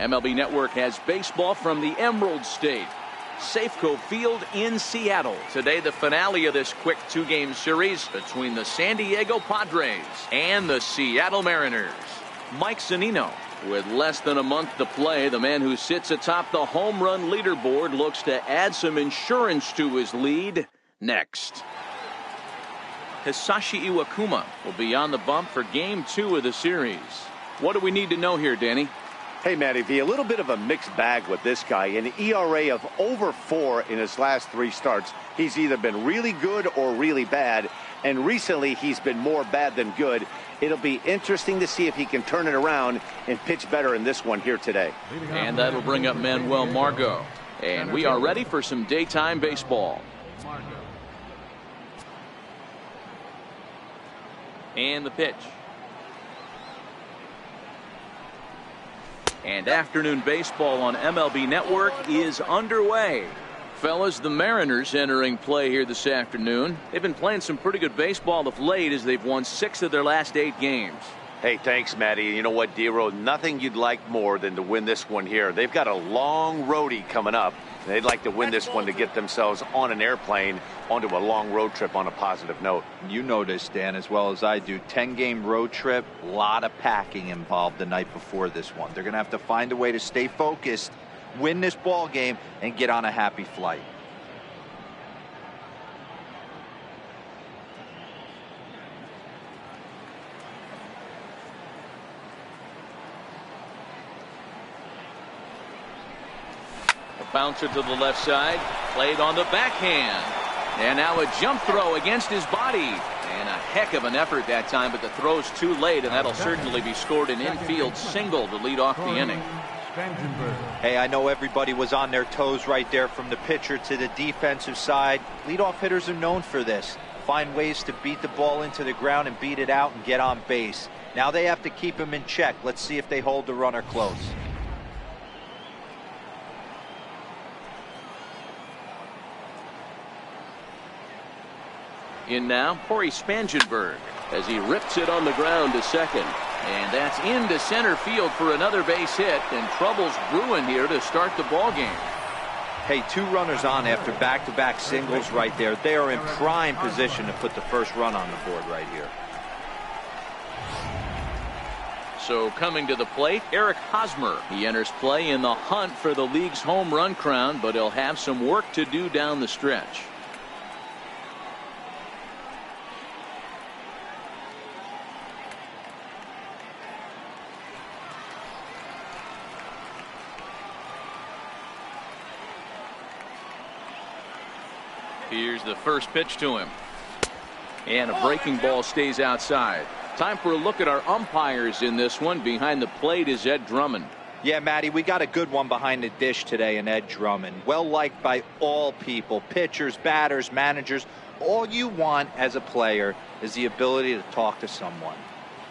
MLB Network has baseball from the Emerald State, Safeco Field in Seattle. Today, the finale of this quick two-game series between the San Diego Padres and the Seattle Mariners. Mike Zunino, with less than a month to play, the man who sits atop the home run leaderboard looks to add some insurance to his lead next. Hisashi Iwakuma will be on the bump for Game 2 of the series. What do we need to know here, Danny? Hey, Matty V, a little bit of a mixed bag with this guy. An ERA of over 4 in his last 3 starts. He's either been really good or really bad, and recently he's been more bad than good. It'll be interesting to see if he can turn it around and pitch better in this one here today. And that'll bring up Manuel Margot. And we are ready for some daytime baseball. And the pitch. And afternoon baseball on MLB Network is underway. Fellas, the Mariners entering play here this afternoon. They've been playing some pretty good baseball of late as they've won 6 of their last 8 games. Hey, thanks, Matty. You know what, D-Row? Nothing you'd like more than to win this one here. They've got a long roadie coming up. They'd like to win this one to get themselves on an airplane onto a long road trip on a positive note. You know this, Dan, as well as I do. 10-game road trip, a lot of packing involved the night before this one. They're going to have to find a way to stay focused, win this ball game, and get on a happy flight. Bouncer to the left side, played on the backhand, and now a jump throw against his body, and a heck of an effort that time, but the throw's too late, and that'll certainly be scored an infield single to lead off the inning. Hey, I know everybody was on their toes right there from the pitcher to the defensive side. Leadoff hitters are known for this. Find ways to beat the ball into the ground and beat it out and get on base. Now they have to keep him in check. Let's see if they hold the runner close. In now, Corey Spangenberg as he rips it on the ground to second. And that's into center field for another base hit, and trouble's brewing here to start the ball game. Hey, 2 runners on after back-to-back singles right there. They are in prime position to put the first run on the board right here. So coming to the plate, Eric Hosmer. He enters play in the hunt for the league's home run crown, but he'll have some work to do down the stretch. Here's the first pitch to him. And a breaking ball stays outside. Time for a look at our umpires in this one. Behind the plate is Ed Drummond. Yeah, Matty, we got a good one behind the dish today in Ed Drummond. Well liked by all people, pitchers, batters, managers. All you want as a player is the ability to talk to someone.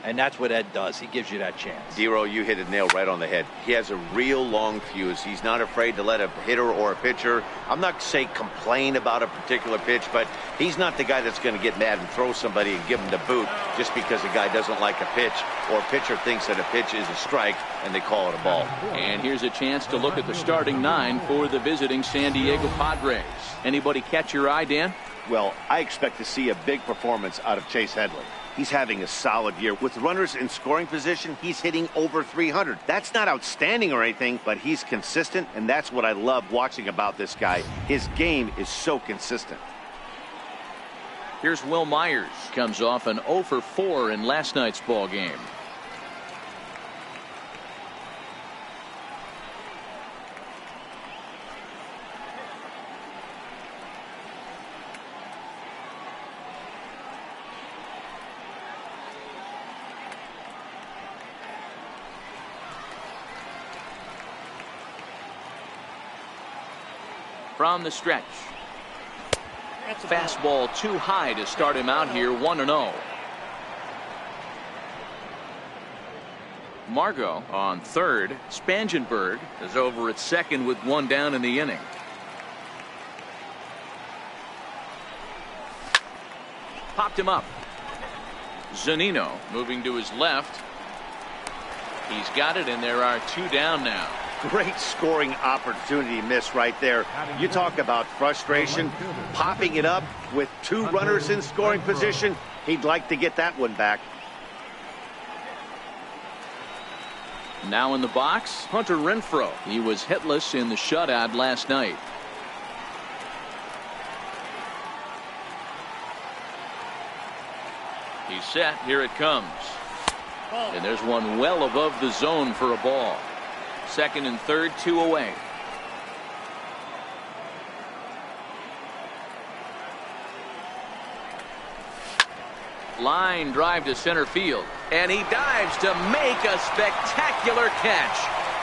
And that's what Ed does. He gives you that chance. D-Row, you hit the nail right on the head. He has a real long fuse. He's not afraid to let a hitter or a pitcher, I'm not saying complain about a particular pitch, but he's not the guy that's going to get mad and throw somebody and give him the boot just because a guy doesn't like a pitch or a pitcher thinks that a pitch is a strike and they call it a ball. And here's a chance to look at the starting 9 for the visiting San Diego Padres. Anybody catch your eye, Dan? Well, I expect to see a big performance out of Chase Headley. He's having a solid year. With runners in scoring position, he's hitting over 300. That's not outstanding or anything, but he's consistent, and that's what I love watching about this guy. His game is so consistent. Here's Will Myers. Comes off an 0 for 4 in last night's ball game. From the stretch. Fastball too high to start him out here, 1-0. Margot on third. Spangenberg is over at second with 1 down in the inning. Popped him up. Zunino moving to his left. He's got it, and there are 2 down now. great scoring opportunity missed right there. You talk about frustration, popping it up with 2 runners in scoring position. He'd like to get that one back. Now in the box, Hunter Renfroe. He was hitless in the shutout last night. He's set. Here it comes. And there's one well above the zone for a ball. Second and third, 2 away. Line drive to center field. And he dives to make a spectacular catch.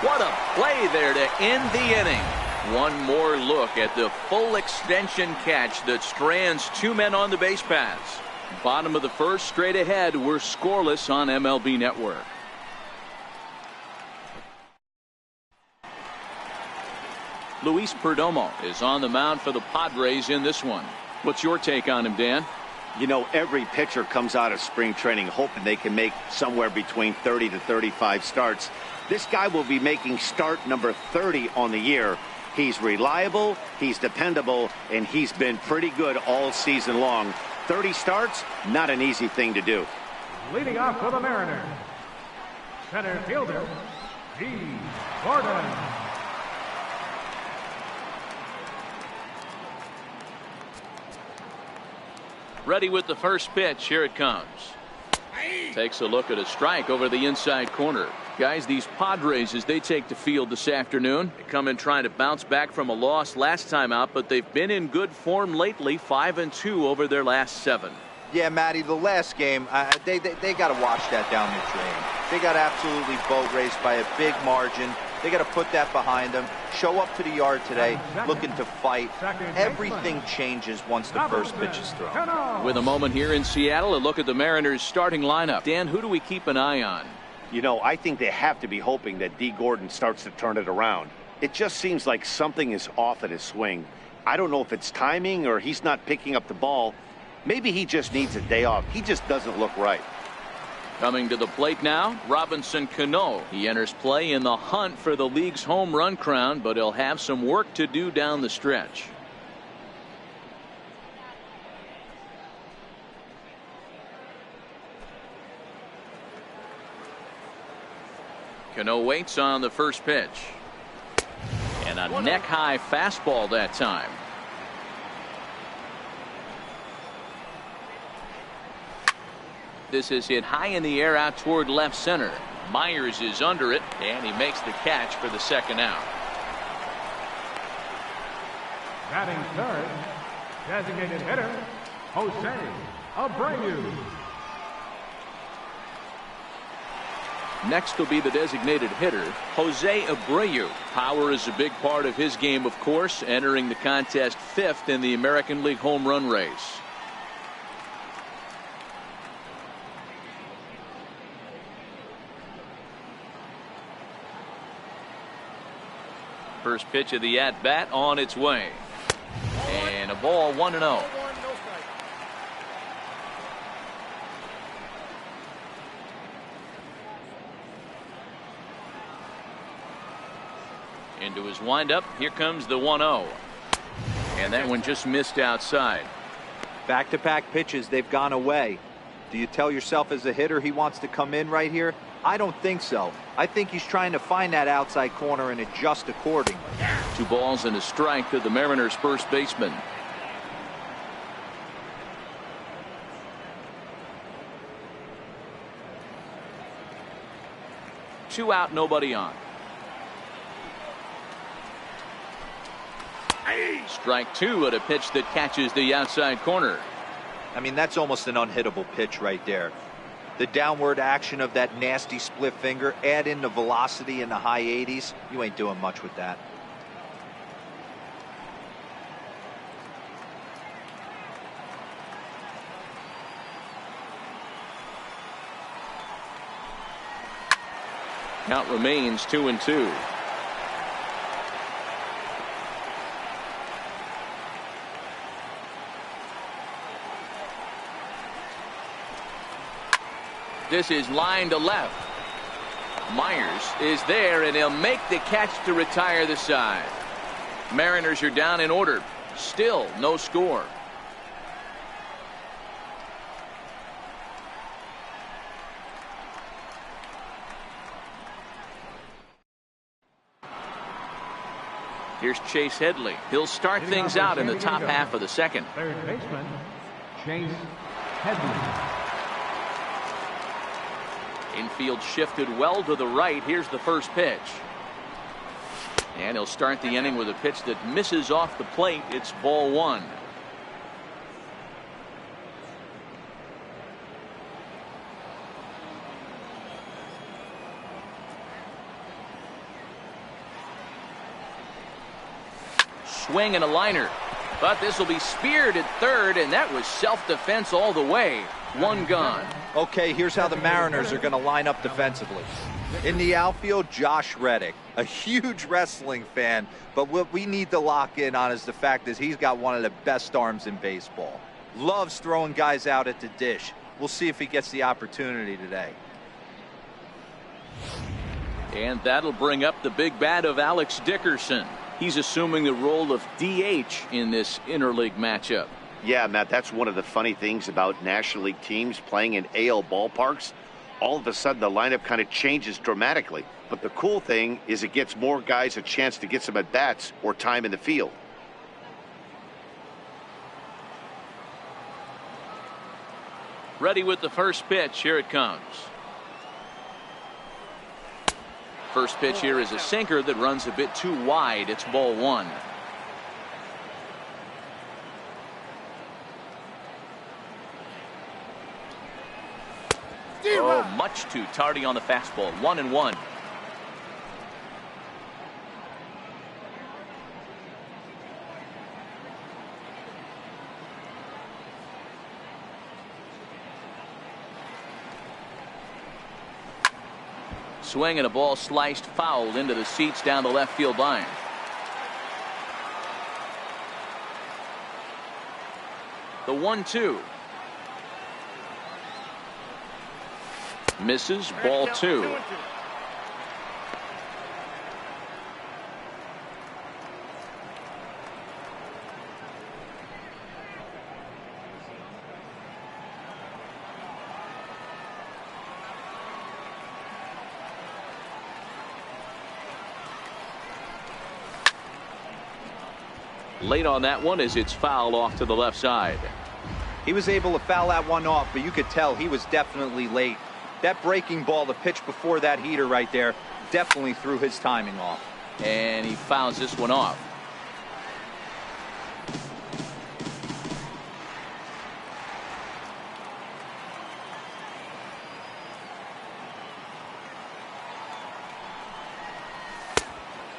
What a play there to end the inning. One more look at the full extension catch that strands 2 men on the base paths. Bottom of the first, straight ahead. We're scoreless on MLB Network. Luis Perdomo is on the mound for the Padres in this one. What's your take on him, Dan? You know, every pitcher comes out of spring training hoping they can make somewhere between 30 to 35 starts. This guy will be making start number 30 on the year. He's reliable, he's dependable, and he's been pretty good all season long. 30 starts, not an easy thing to do. Leading off for the Mariners, center fielder, G. Gordon. Ready with the first pitch. Here it comes. Takes a look at a strike over the inside corner. Guys, these Padres, as they take the field this afternoon, they come in trying to bounce back from a loss last time out, but they've been in good form lately, 5-2 over their last 7. Yeah, Matty, the last game, they got to wash that down the drain. They got absolutely boat raced by a big margin. They got to put that behind them. Show up to the yard today, looking to fight. Everything changes once the first pitch is thrown. With a moment here in Seattle, a look at the Mariners' starting lineup. Dan, who do we keep an eye on? You know, I think they have to be hoping that D. Gordon starts to turn it around. It just seems like something is off at his swing. I don't know if it's timing or he's not picking up the ball. Maybe he just needs a day off. He just doesn't look right. Coming to the plate now, Robinson Cano. He enters play in the hunt for the league's home run crown, but he'll have some work to do down the stretch. Cano waits on the first pitch. And a neck-high fastball that time. This is hit high in the air out toward left center. Myers is under it, and he makes the catch for the second out. Batting third, designated hitter, Jose Abreu. Next will be the designated hitter, Jose Abreu. Power is a big part of his game, of course, entering the contest 5th in the American League home run race. First pitch of the at-bat on its way. And a ball, 1-0. Into his windup. Here comes the 1-0. And that one just missed outside. Back-to-back pitches, they've gone away. Do you tell yourself as a hitter he wants to come in right here? I don't think so. I think he's trying to find that outside corner and adjust accordingly. 2 balls and a strike to the Mariners' first baseman. Two out, nobody on. Strike 2 at a pitch that catches the outside corner. I mean, that's almost an unhittable pitch right there. The downward action of that nasty split finger, add in the velocity in the high 80s, you ain't doing much with that. Count remains 2-2. This is line to left. Myers is there, and he'll make the catch to retire the side. Mariners are down in order. Still no score. Here's Chase Headley. He'll start things out in the top half of the second. Third baseman, Chase Headley. Infield shifted well to the right. Here's the first pitch. And he'll start the inning with a pitch that misses off the plate. It's ball one. Swing and a liner. But this will be speared at third, and that was self-defense all the way. One gone. Okay, here's how the Mariners are going to line up defensively. In the outfield, Josh Reddick, a huge wrestling fan, but what we need to lock in on is the fact that he's got one of the best arms in baseball. Loves throwing guys out at the dish. We'll see if he gets the opportunity today. And that'll bring up the big bat of Alex Dickerson. He's assuming the role of DH in this interleague matchup. Yeah, Matt, that's one of the funny things about National League teams playing in AL ballparks. All of a sudden, the lineup kind of changes dramatically. But the cool thing is it gets more guys a chance to get some at-bats or time in the field. Ready with the first pitch. Here it comes. First pitch here is a sinker that runs a bit too wide. It's ball one. Oh, much too tardy on the fastball. 1-1. Swing and a ball sliced foul into the seats down the left field line. The 1-2. Misses, ball two. Late on that one as it's fouled off to the left side. He was able to foul that one off, but you could tell he was definitely late. That breaking ball, the pitch before that heater right there, definitely threw his timing off. And he fouls this one off.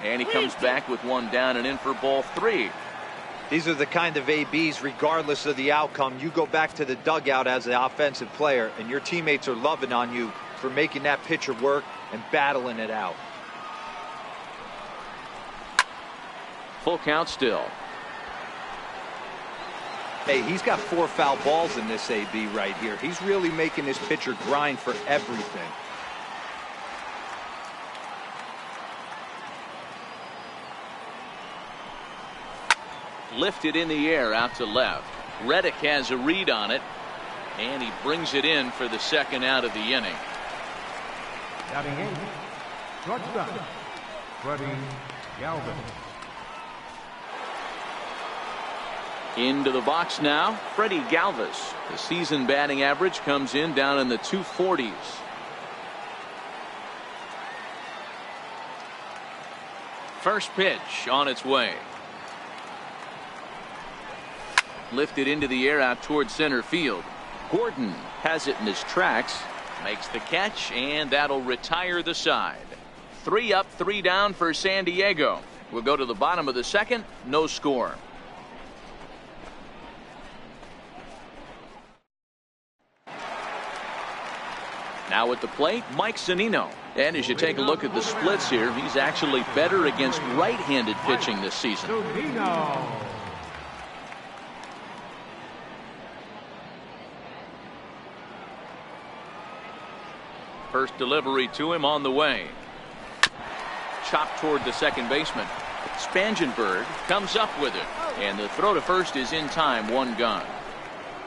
And he comes back with one down and in for ball three. These are the kind of ABs, regardless of the outcome, you go back to the dugout as the offensive player, and your teammates are loving on you for making that pitcher work and battling it out. Full count still. Hey, he's got 4 foul balls in this AB right here. He's really making this pitcher grind for everything. Lifted in the air out to left. Reddick has a read on it, and he brings it in for the second out of the inning. Batting 8, shortstop, Freddie Galvin. Into the box now, Freddie Galvis. The season batting average comes in down in the 240s. First pitch on its way. Lifted into the air out towards center field. Gordon has it in his tracks, makes the catch, and that'll retire the side. 3 up, 3 down for San Diego. We'll go to the bottom of the second, no score. Now at the plate, Mike Zunino. And as you take a look at the splits here, he's actually better against right-handed pitching this season. Zunino. First delivery to him on the way. Chopped toward the second baseman. Spangenberg comes up with it, and the throw to first is in time. One gone.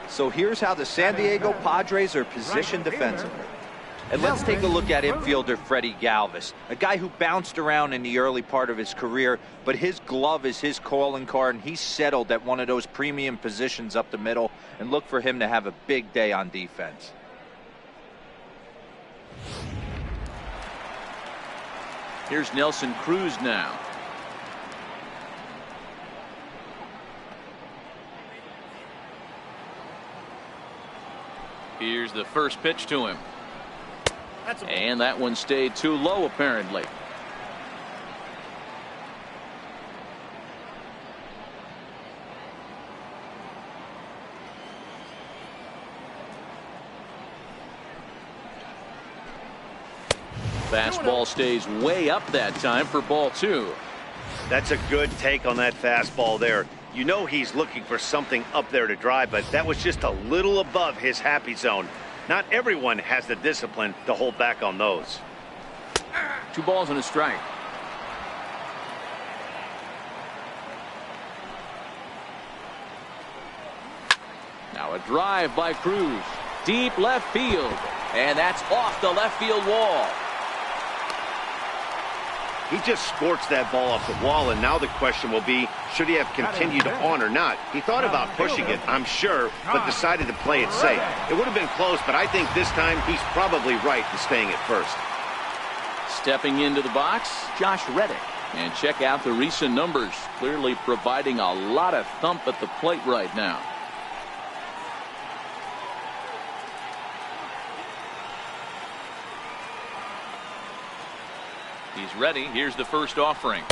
So here's how the San Diego Padres are positioned defensively. And let's take a look at infielder Freddie Galvis, a guy who bounced around in the early part of his career, but his glove is his calling card, and he's settled at one of those premium positions up the middle, and look for him to have a big day on defense. Here's Nelson Cruz now. Here's the first pitch to him. And that one stayed too low, apparently. Fastball stays way up that time for ball two. That's a good take on that fastball there. You know he's looking for something up there to drive, but that was just a little above his happy zone. Not everyone has the discipline to hold back on those. 2 balls and a strike. Now a drive by Cruz. Deep left field. And that's off the left field wall. He just scorched that ball off the wall, and now the question will be, should he have continued on or not? He thought about pushing it, I'm sure, but decided to play it safe. It would have been close, but I think this time he's probably right in staying at first. Stepping into the box, Josh Reddick. And check out the recent numbers. Clearly providing a lot of thump at the plate right now. He's ready. Here's the first offering.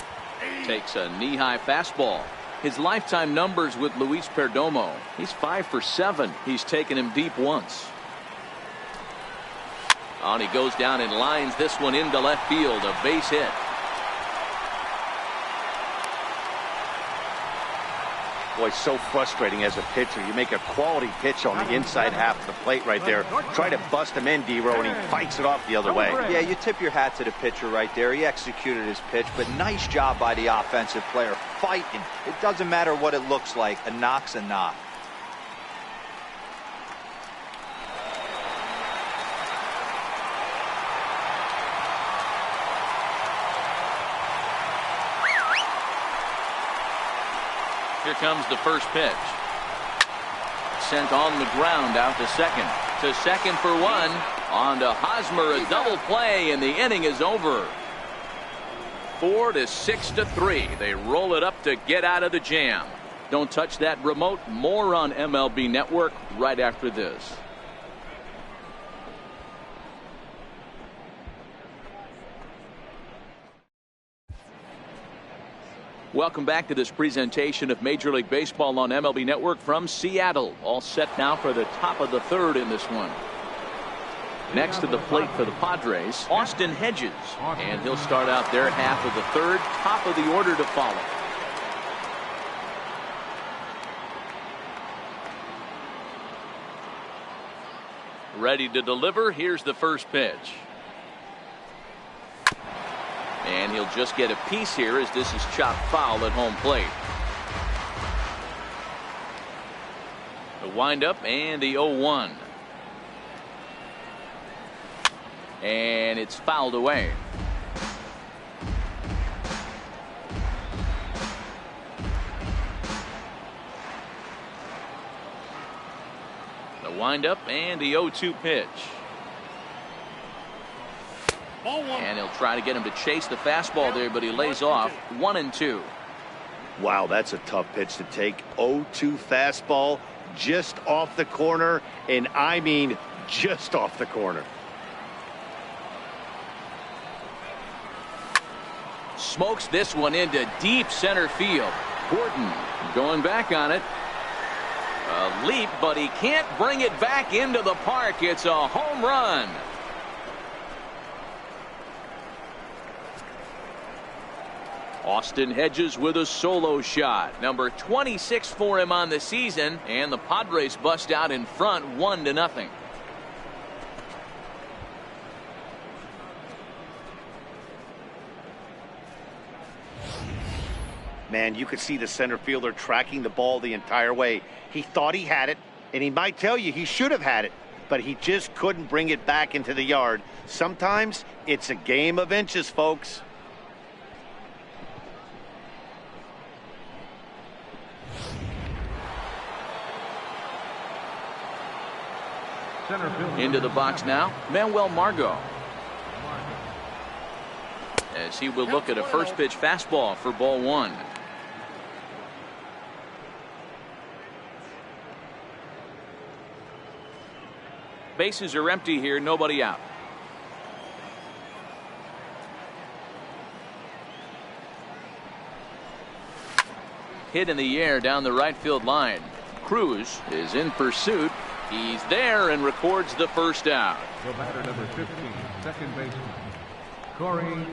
Takes a knee-high fastball. His lifetime numbers with Luis Perdomo. He's 5 for 7. He's taken him deep once. And he goes down and lines this one into left field. A base hit. Boy, so frustrating as a pitcher. You make a quality pitch on the inside half of the plate right there. Try to bust him in, D-Row, and he fights it off the other way. Yeah, you tip your hat to the pitcher right there. He executed his pitch, but nice job by the offensive player. Fighting. It doesn't matter what it looks like. A knock's a knock. Here comes the first pitch. Sent on the ground out to second. To second for one. On to Hosmer, a double play, and the inning is over. 4-6-3. They roll it up to get out of the jam. Don't touch that remote. More on MLB Network right after this. Welcome back to this presentation of Major League Baseball on MLB Network from Seattle. All set now for the top of the third in this one. Next to the plate for the Padres, Austin Hedges. And he'll start out their half of the third, top of the order to follow. Ready to deliver. Here's the first pitch. And he'll just get a piece here as this is chopped foul at home plate. The windup and the 0-1. And it's fouled away. The windup and the 0-2 pitch. And he'll try to get him to chase the fastball there, but he lays off. 1-2. Wow, that's a tough pitch to take. 0-2 fastball just off the corner, and I mean just off the corner. Smokes this one into deep center field. Gordon going back on it. A leap, but he can't bring it back into the park. It's a home run. Austin Hedges with a solo shot. Number 26 for him on the season, and the Padres bust out in front 1-0. Man, you could see the center fielder tracking the ball the entire way. He thought he had it, and he might tell you he should have had it, but he just couldn't bring it back into the yard. Sometimes it's a game of inches, folks. Into the box now, Manuel Margot. As he will look at a first pitch fastball for ball one. Bases are empty here, nobody out. Hit in the air down the right field line. Cruz is in pursuit. He's there and records the first out. The batter number 15, second baseman, Corey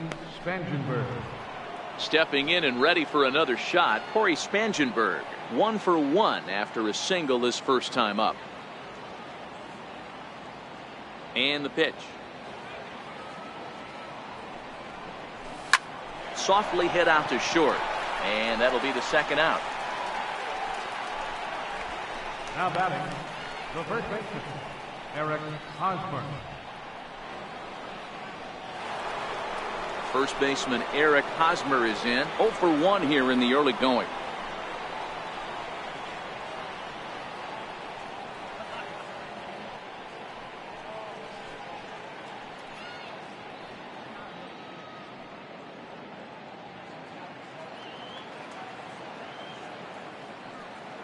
Spangenberg. Stepping in and ready for another shot, Corey Spangenberg. 1 for 1 after a single his first time up. And the pitch. Softly hit out to short. And that'll be the second out. Now batting, the first baseman, Eric Hosmer. First baseman Eric Hosmer is in. 0 for 1 here in the early going.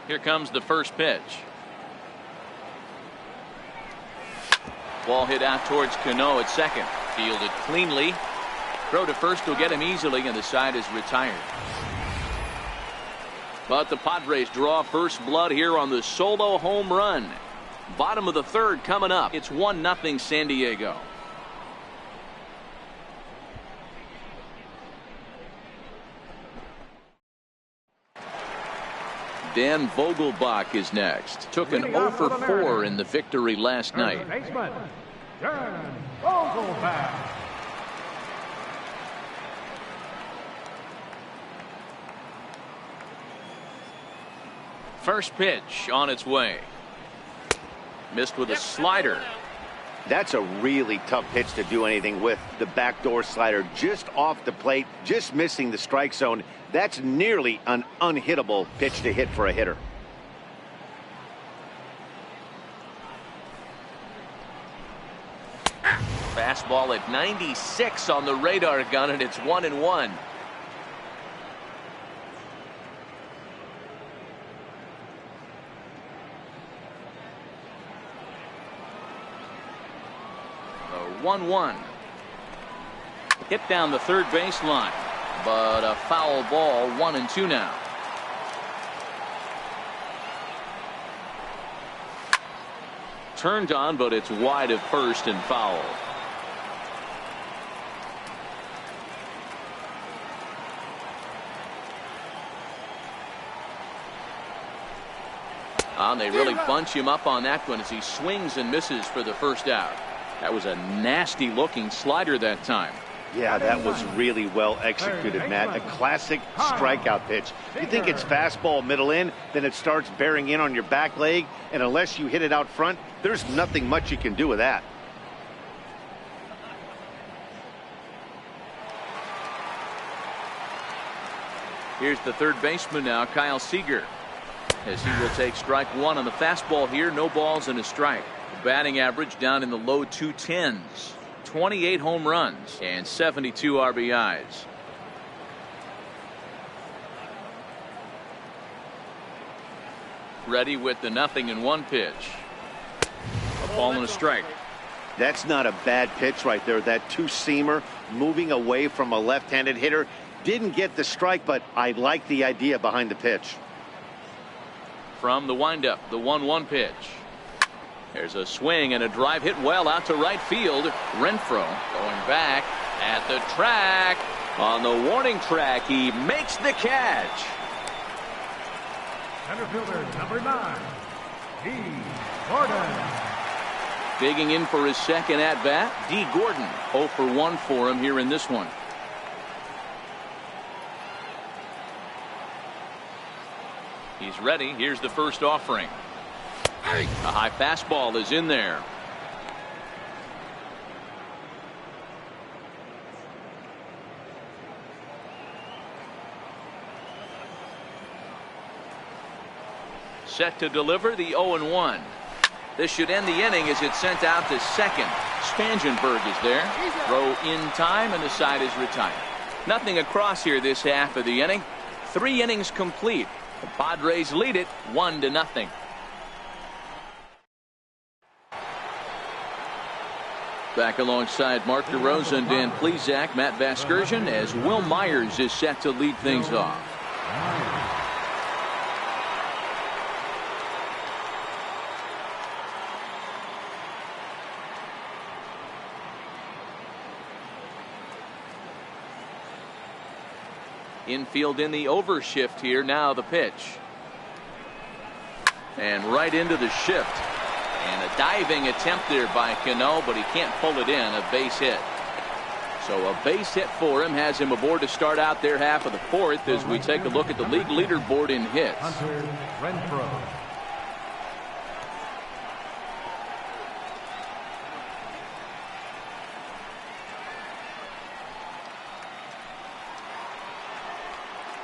Here comes the first pitch. Ball hit out towards Cano at second. Fielded cleanly. Throw to first will get him easily, and the side is retired. But the Padres draw first blood here on the solo home run. Bottom of the third coming up. It's 1-0 San Diego. Dan Vogelbach is next. Took an 0 for 4 in the victory last night. Baseman, Dan Vogelbach. First pitch on its way. Missed with a slider. That's a really tough pitch to do anything with. The backdoor slider just off the plate, just missing the strike zone. That's nearly an unhittable pitch to hit for a hitter. Fastball at 96 on the radar gun, and it's 1-1. The 1-1. Hit down the third baseline, but a foul ball. 1-2 now. Turned on, but it's wide of first and foul. They really bunch him up on that one as he swings and misses for the first out. That was a nasty looking slider that time. Yeah, that was really well executed, Matt. A classic strikeout pitch. You think it's fastball middle in, then it starts bearing in on your back leg, and unless you hit it out front, there's nothing much you can do with that. Here's the third baseman now, Kyle Seager, as he will take strike one on the fastball here. No balls and a strike. Batting average down in the low 210s. 28 home runs and 72 RBIs. Ready with the 0-1 pitch. A ball and a strike. That's not a bad pitch right there. That two-seamer moving away from a left-handed hitter. Didn't get the strike, but I like the idea behind the pitch. From the windup, the 1-1 pitch. There's a swing and a drive hit well out to right field. Renfroe going back at the track. On the warning track, he makes the catch. Center fielder number 9, D. Gordon. Digging in for his second at bat, D. Gordon. 0 for 1 for him here in this one. He's ready. Here's the first offering. A high fastball is in there. Set to deliver the 0-1. This should end the inning as it's sent out to second. Spangenberg is there. Throw in time and the side is retired. Nothing across here this half of the inning. 3 innings complete. The Padres lead it 1-0. Back alongside Mark DeRosa and Dan Plesac, Matt Vasgersian, as Will Myers is set to lead things off. Infield in the overshift here. Now the pitch. And right into the shift. And a diving attempt there by Cano, but he can't pull it in. A base hit. So a base hit for him has him aboard to start out their half of the 4th as we take a look at the league leaderboard in hits.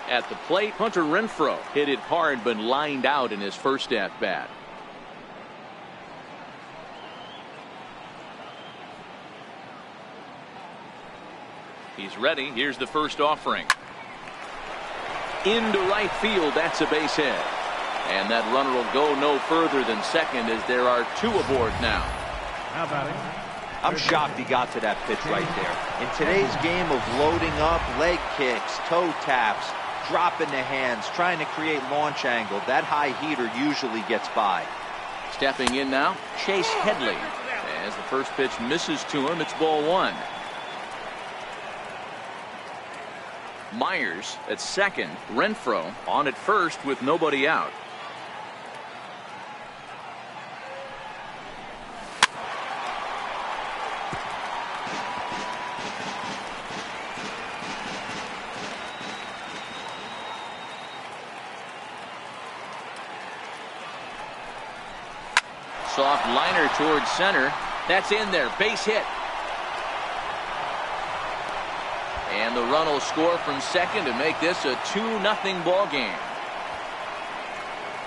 At the plate, Hunter Renfroe hit it hard but lined out in his first at bat. He's ready. Here's the first offering. Into right field. That's a base hit. And that runner will go no further than second as there are 2 aboard now. Now batting. I'm shocked he got to that pitch right there. In today's game of loading up, leg kicks, toe taps, dropping the hands, trying to create launch angle, that high heater usually gets by. Stepping in now, Chase Headley. As the first pitch misses to him, it's ball 1. Myers at second, Renfroe on at first with nobody out. Soft liner towards center. That's in there. Base hit. And the run will score from second to make this a 2-0 ball game.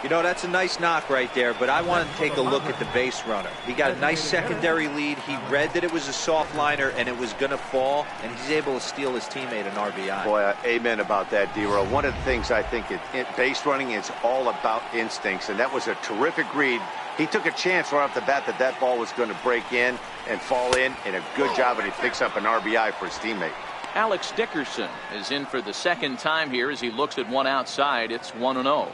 You know, that's a nice knock right there, but I want to take a look at the base runner. He got a nice secondary lead. He read that it was a soft liner and it was going to fall, and he's able to steal his teammate an RBI. Boy, amen about that, D-Row. One of the things I think base running is all about instincts, and that was a terrific read. He took a chance right off the bat that that ball was going to break in and fall in, and a good job, and he picks up an RBI for his teammate. Alex Dickerson is in for the second time here as he looks at one outside. It's 1-0.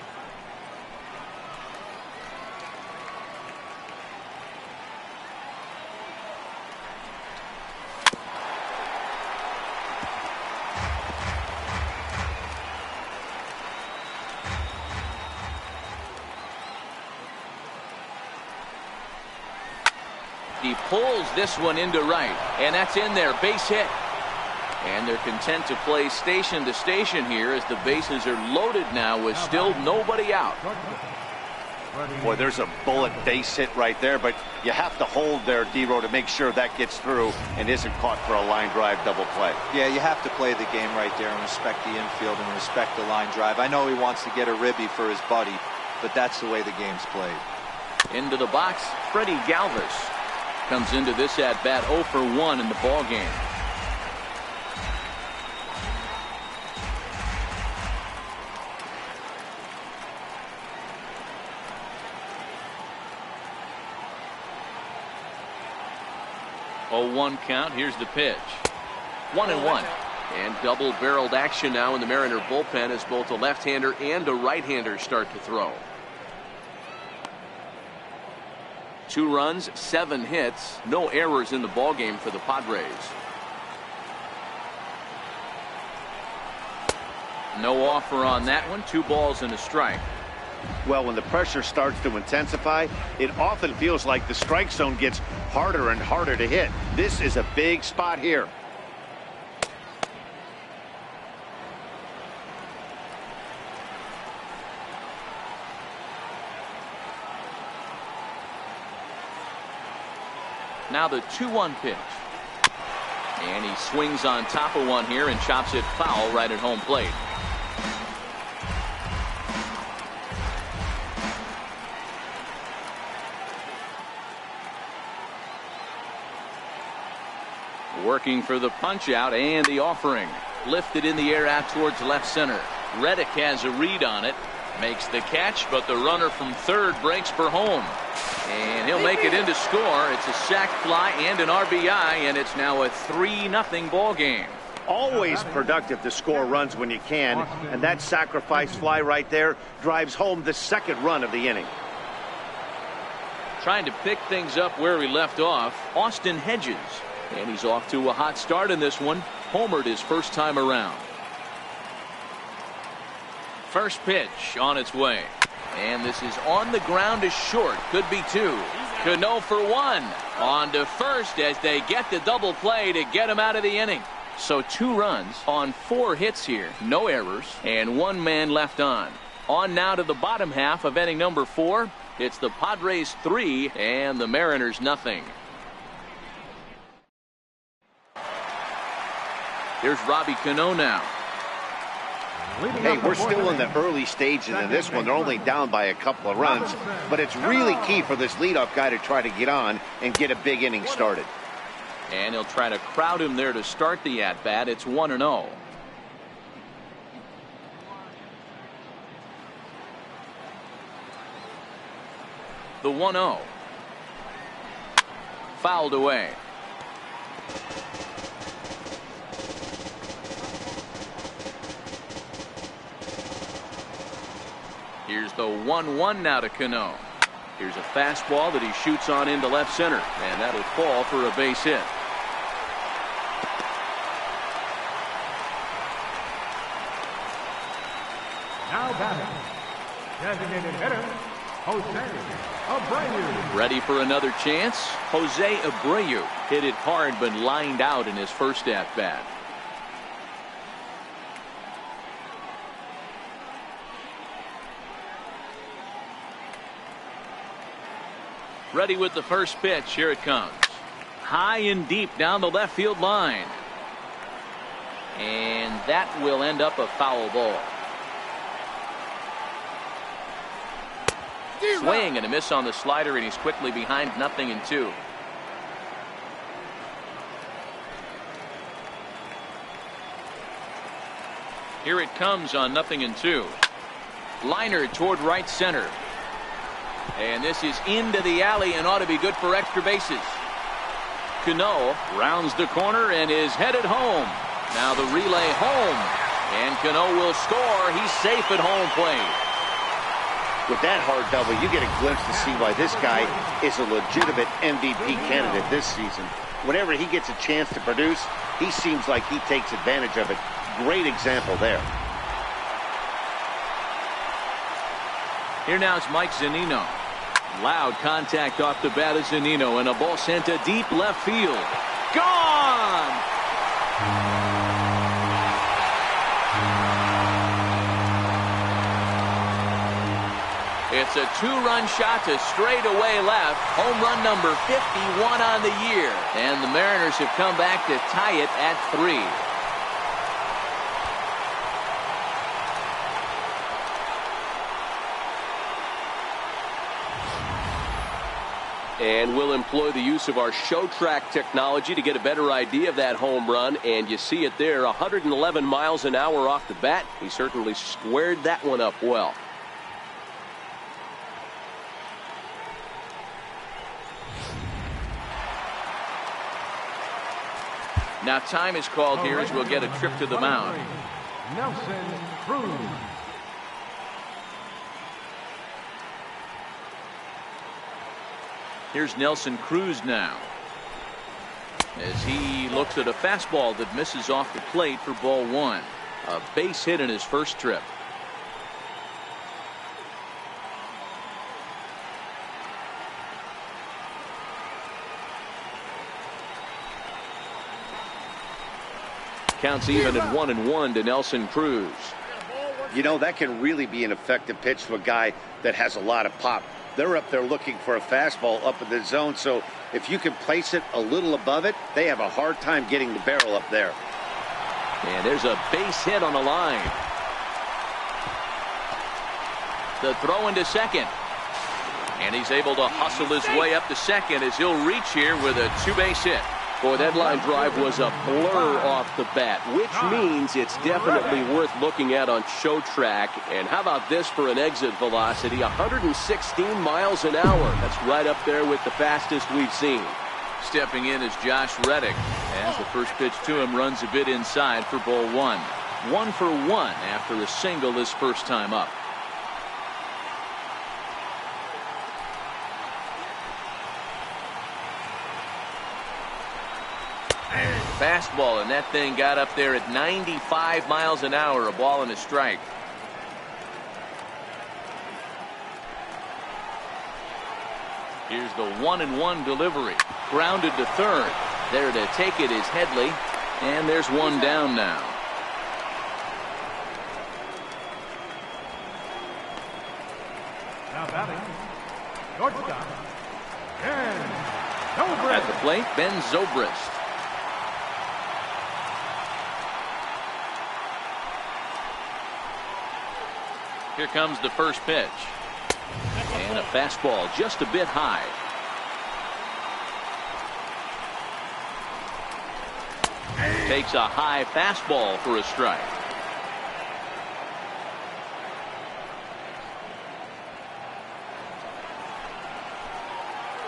He pulls this one into right, and that's in there. Base hit. And they're content to play station to station here as the bases are loaded now with still nobody out. Boy, there's a bullet base hit right there, but you have to hold there, D-Row, to make sure that gets through and isn't caught for a line drive double play. Yeah, you have to play the game right there and respect the infield and respect the line drive. I know he wants to get a ribby for his buddy, but that's the way the game's played. Into the box, Freddie Galvis comes into this at bat 0 for 1 in the ball game. Oh, 1 count. Here's the pitch. 1-1. And double-barreled action now in the Mariner bullpen as both a left-hander and a right-hander start to throw. 2 runs, 7 hits, no errors in the ballgame for the Padres. No offer on that one. 2 balls and a strike. Well, when the pressure starts to intensify, it often feels like the strike zone gets harder and harder to hit. This is a big spot here. Now the 2-1 pitch. And he swings on top of one here and chops it foul right at home plate. Working for the punch out and the offering. Lifted in the air out towards left center. Reddick has a read on it. Makes the catch, but the runner from third breaks for home. And he'll make it in to score. It's a sac fly and an RBI, and it's now a 3-0 ball game. Always productive to score runs when you can, and that sacrifice fly right there drives home the second run of the inning. Trying to pick things up where we left off, Austin Hedges. And he's off to a hot start in this one. Homered his first time around. First pitch on its way. And this is on the ground to short. Could be two. Cano for one. On to first as they get the double play to get him out of the inning. So 2 runs on 4 hits here. No errors. And 1 man left on. On now to the bottom half of inning number 4. It's the Padres 3 and the Mariners nothing. Here's Robbie Cano now. Hey, we're still in the early stages of this one. They're only down by a couple of runs, but it's really key for this leadoff guy to try to get on and get a big inning started. And he'll try to crowd him there to start the at-bat. It's 1-0. The 1-0. Fouled away. Here's the 1-1 now to Cano. Here's a fastball that he shoots on into left center, and that'll fall for a base hit. Now batting, designated hitter, Jose Abreu. Ready for another chance. Jose Abreu hit it hard but lined out in his first at-bat. Ready with the first pitch. Here it comes. High and deep down the left field line. And that will end up a foul ball. Swing and a miss on the slider, and he's quickly behind 0-2. Here it comes on 0-2. Liner toward right center. And this is into the alley and ought to be good for extra bases. Cano rounds the corner and is headed home. Now the relay home. And Cano will score. He's safe at home plate. With that hard double, you get a glimpse to see why this guy is a legitimate MVP candidate this season. Whenever he gets a chance to produce, he seems like he takes advantage of it. Great example there. Here now is Mike Zunino. Loud contact off the bat of Zunino, and a ball sent to deep left field. Gone! It's a 2-run shot to straightaway left. Home run number 51 on the year. And the Mariners have come back to tie it at 3. And we'll employ the use of our show track technology to get a better idea of that home run. And you see it there, 111 miles an hour off the bat. He certainly squared that one up well. Now time is called here as we'll get a trip to the mound. Nelson Cruz. Here's Nelson Cruz now, as he looks at a fastball that misses off the plate for ball 1. A base hit in his first trip. Counts even at 1-1 to Nelson Cruz. You know, that can really be an effective pitch to a guy that has a lot of pop. they're up there looking for a fastball up in the zone. So if you can place it a little above it, they have a hard time getting the barrel up there. And there's a base hit on the line. The throw into second. And he's able to hustle his way up to second as he'll reach here with a two-base hit. Boy, that line drive was a blur off the bat, which means it's definitely worth looking at on show track. And how about this for an exit velocity? 116 miles an hour. That's right up there with the fastest we've seen. Stepping in is Josh Reddick as the first pitch to him runs a bit inside for ball one. 1 for 1 after a single his first time up. Fastball, and that thing got up there at 95 miles an hour, a ball and a strike. Here's the 1-1 delivery. Grounded to third. There to take it is Headley, and there's one down now. Now batting, shortstop, Ben Zobrist. At the plate, Ben Zobrist. Here comes the first pitch. And a fastball just a bit high. Takes a high fastball for a strike.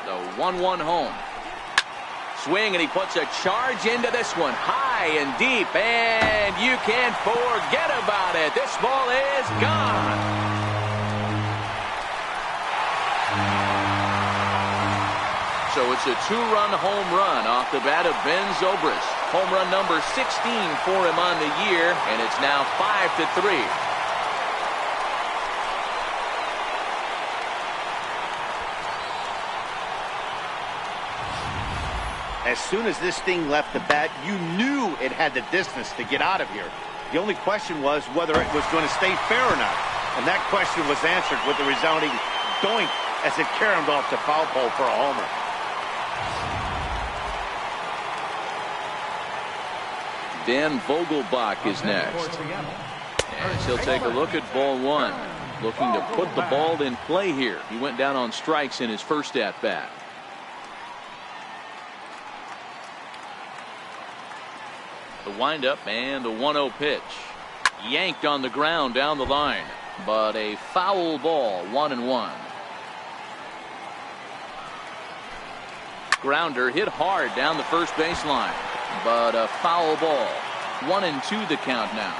The 1-1 home. Swing, and he puts a charge into this one. High and deep, and you can't forget about it. This ball is gone. So it's a 2-run home run off the bat of Ben Zobrist. Home run number 16 for him on the year, and it's now 5-3. As soon as this thing left the bat, you knew it had the distance to get out of here. The only question was whether it was going to stay fair or not. And that question was answered with a resounding doink as it caromed off the foul pole for a homer. Dan Vogelbach is next. As he'll take a look at ball one. Looking to put the ball in play here. He went down on strikes in his first at-bat. The windup and the 1-0 pitch. Yanked on the ground down the line. But a foul ball, 1-1. Grounder hit hard down the first baseline. But a foul ball. 1-2 the count now.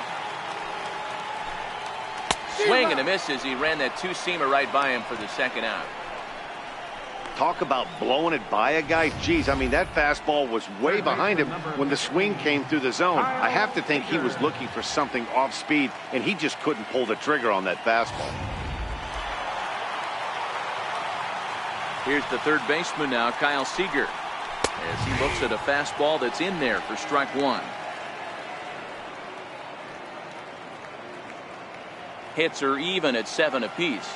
Swing and a miss as he ran that two-seamer right by him for the second out. Talk about blowing it by a guy. Geez, I mean, that fastball was way behind him when the swing came through the zone. I have to think he was looking for something off speed, and he just couldn't pull the trigger on that fastball. Here's the third baseman now, Kyle Seager, as he looks at a fastball that's in there for strike one. Hits are even at 7 apiece.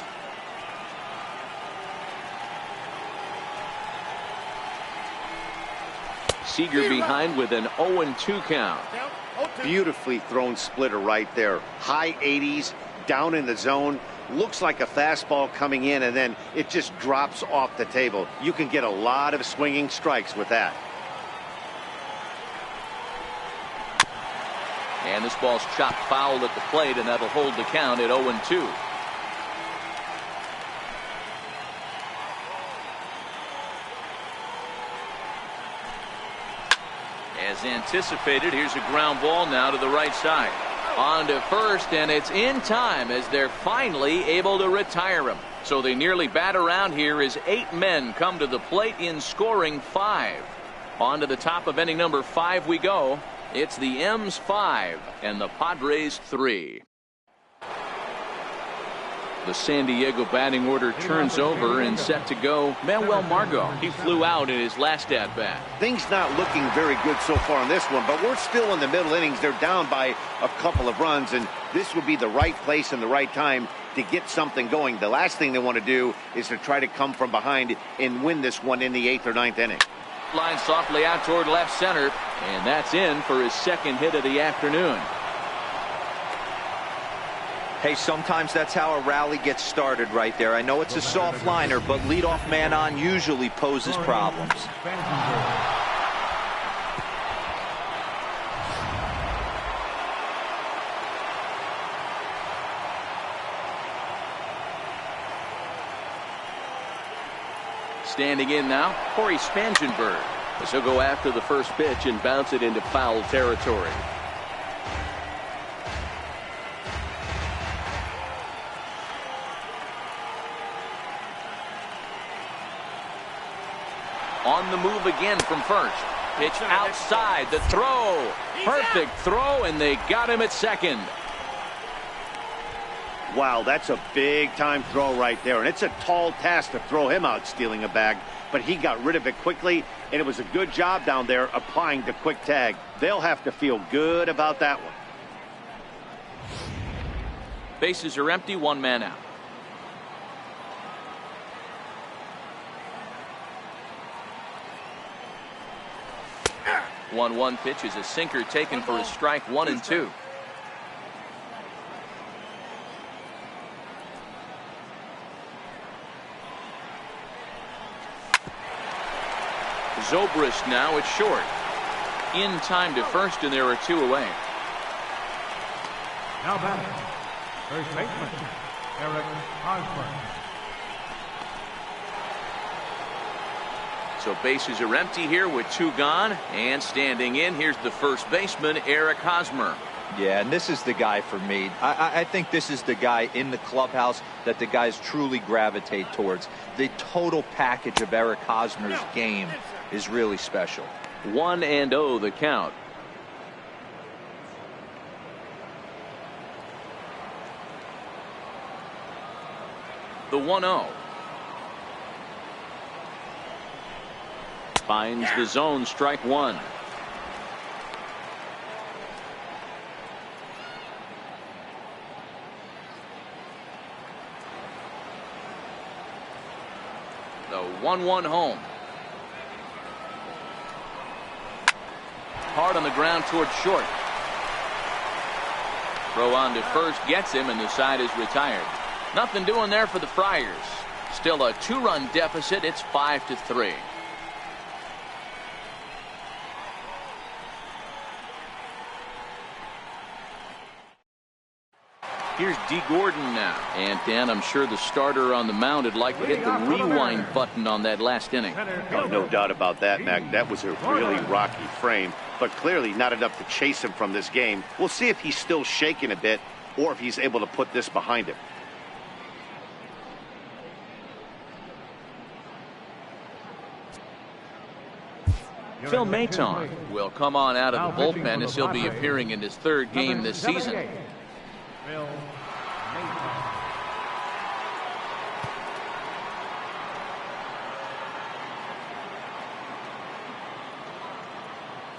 Seager behind with an 0-2 count. Beautifully thrown splitter right there. High 80s, down in the zone. Looks like a fastball coming in, and then it just drops off the table. You can get a lot of swinging strikes with that. And this ball's chopped foul at the plate, and that'll hold the count at 0-2. As anticipated, here's a ground ball now to the right side. On to first, and it's in time as they're finally able to retire him. So they nearly bat around here as 8 men come to the plate in scoring 5. On to the top of inning number 5 we go. It's the M's 5 and the Padres 3. The San Diego batting order turns over and set to go Manuel Margot. He flew out in his last at-bat. Things not looking very good so far in this one, but we're still in the middle innings. They're down by a couple of runs, and this would be the right place and the right time to get something going. The last thing they want to do is to try to come from behind and win this one in the 8th or 9th inning. Line softly out toward left center, and that's in for his second hit of the afternoon. Hey, sometimes that's how a rally gets started right there. I know it's a soft liner, but leadoff man on usually poses problems. Standing in now, Corey Spangenberg, as he'll go after the first pitch and bounce it into foul territory. On the move again from first. Pitch outside, the throw. Perfect throw, and they got him at second. Wow, that's a big-time throw right there, and it's a tall task to throw him out stealing a bag, but he got rid of it quickly, and it was a good job down there applying the quick tag. They'll have to feel good about that one. Bases are empty, one man out. One pitch is a sinker taken for a strike, 1-2. Zobrist now at short. In time to first, and there are two away. Now batting, first baseman, Eric Hosmer. So bases are empty here with two gone, and standing in, here's the first baseman, Eric Hosmer. Yeah, and this is the guy for me. I think this is the guy in the clubhouse that the guys truly gravitate towards. The total package of Eric Hosmer's game is really special. 1-0 the count. The 1-0. Finds the zone, strike one. The 1-1 home. Hard on the ground towards short. Throw on to first gets him, and the side is retired. Nothing doing there for the Friars. Still a 2-run deficit. It's 5-3. Here's D. Gordon now. And Dan, I'm sure the starter on the mound would like to hit the rewind button on that last inning. Oh, no doubt about that, Mac. That was a really rocky frame, but clearly not enough to chase him from this game. We'll see if he's still shaking a bit or if he's able to put this behind him. Phil Maton will come on out of the bullpen as he'll be appearing in his third game this season. Phil Maton.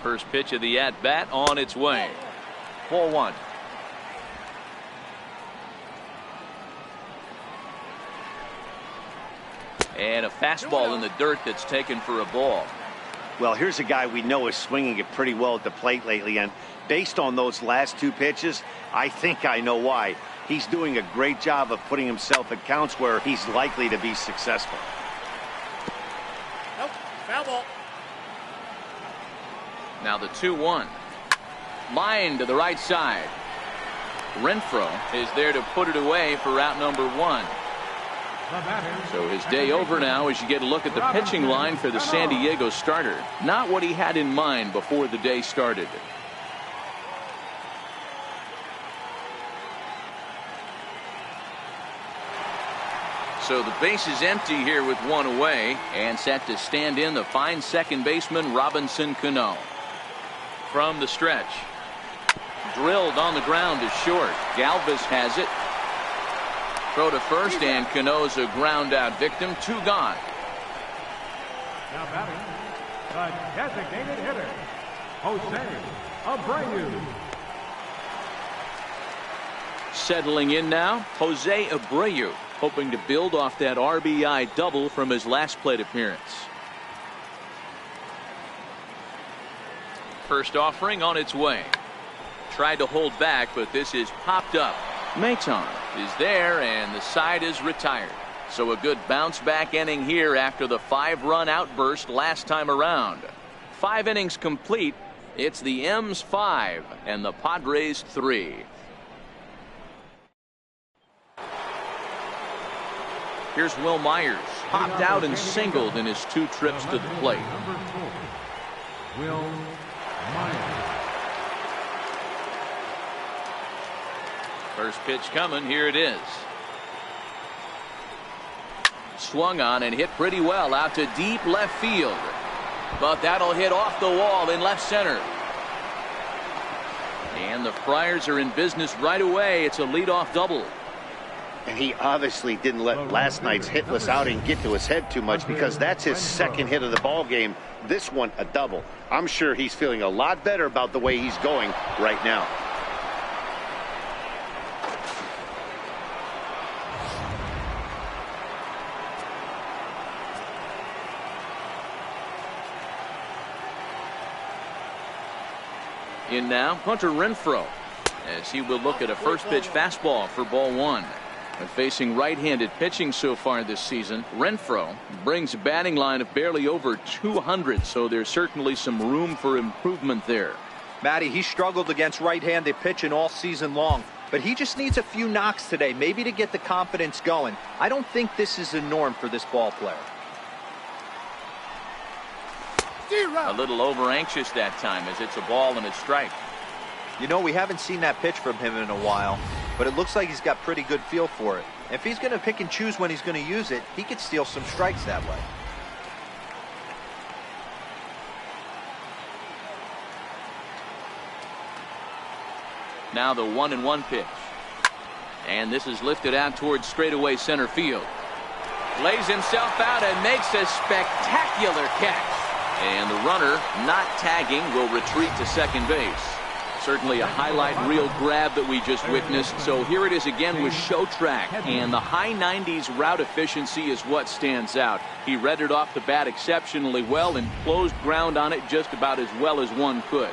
First pitch of the at-bat on its way. 4-1. And a fastball in the dirt that's taken for a ball. Well, here's a guy we know is swinging it pretty well at the plate lately, and based on those last two pitches, I think I know why. He's doing a great job of putting himself at counts where he's likely to be successful. Nope, foul ball. Now the 2-1. Line to the right side. Renfroe is there to put it away for route number one. So his day over now as you get a look at the pitching line for the San Diego starter. Not what he had in mind before the day started. So the base is empty here with one away, and set to stand in the fine second baseman Robinson Cano. From the stretch. Drilled on the ground to short. Galvis has it. Throw to first, and Cano's a ground out victim. Two gone. Now batting, the designated hitter, Jose Abreu. Settling in now, Jose Abreu, hoping to build off that RBI double from his last plate appearance. First offering on its way. Tried to hold back, but this is popped up. Maton is there, and the side is retired. So a good bounce back inning here after the 5-run outburst last time around. 5 innings complete. It's the M's 5 and the Padres 3. Here's Will Myers, popped out and singled in his 2 trips to the plate. Number 4, Will Myers. First pitch coming. Here it is. Swung on and hit pretty well out to deep left field. But that'll hit off the wall in left center. And the Friars are in business right away. It's a leadoff double. And he obviously didn't let last night's hitless outing get to his head too much, because that's his second hit of the ball game. This one a double. I'm sure he's feeling a lot better about the way he's going right now. In now, Hunter Renfroe, as he will look at a first pitch fastball for ball 1. And facing right-handed pitching so far this season, Renfroe brings a batting line of barely over 200, so there's certainly some room for improvement there. Matty, he struggled against right-handed pitching all season long, but he just needs a few knocks today, maybe to get the confidence going. I don't think this is the norm for this ball player. A little over-anxious that time, as it's a ball and a strike. You know, we haven't seen that pitch from him in a while, but it looks like he's got pretty good feel for it. If he's going to pick and choose when he's going to use it, he could steal some strikes that way. Now the 1-1 pitch. And this is lifted out towards straightaway center field. Lays himself out and makes a spectacular catch. And the runner, not tagging, will retreat to second base. Certainly a highlight reel grab that we just witnessed. So here it is again with show track, and the high 90s route efficiency is what stands out. He read it off the bat exceptionally well and closed ground on it just about as well as one could.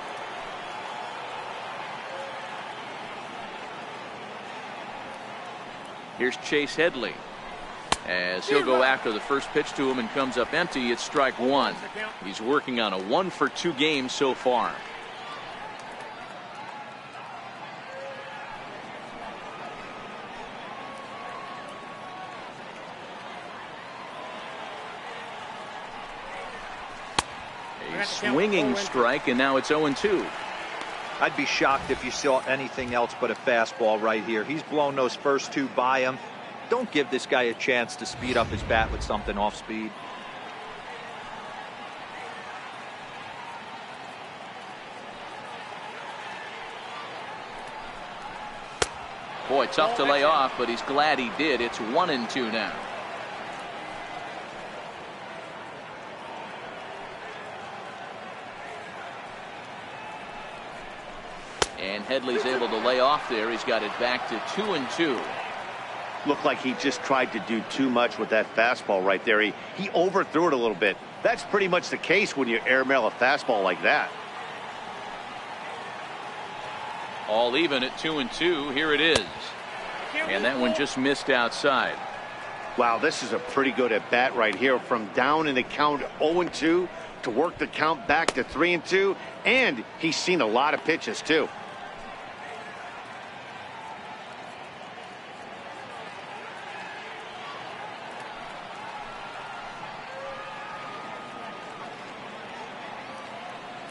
Here's Chase Headley, as he'll go after the first pitch to him and comes up empty. It's strike 1. He's working on a 1-for-2 game so far. A swinging strike, and now it's 0-2. I'd be shocked if you saw anything else but a fastball right here. He's blown those first 2 by him. Don't give this guy a chance to speed up his bat with something off speed. Boy, tough to lay off, but he's glad he did. It's 1-2 now. And Headley's able to lay off there. He's got it back to 2-2. Looked like he just tried to do too much with that fastball right there. He overthrew it a little bit. That's pretty much the case when you airmail a fastball like that. All even at 2-2. Here it is. And that one just missed outside. Wow, this is a pretty good at bat right here. From down in the count 0-2 to work the count back to 3-2. And he's seen a lot of pitches too.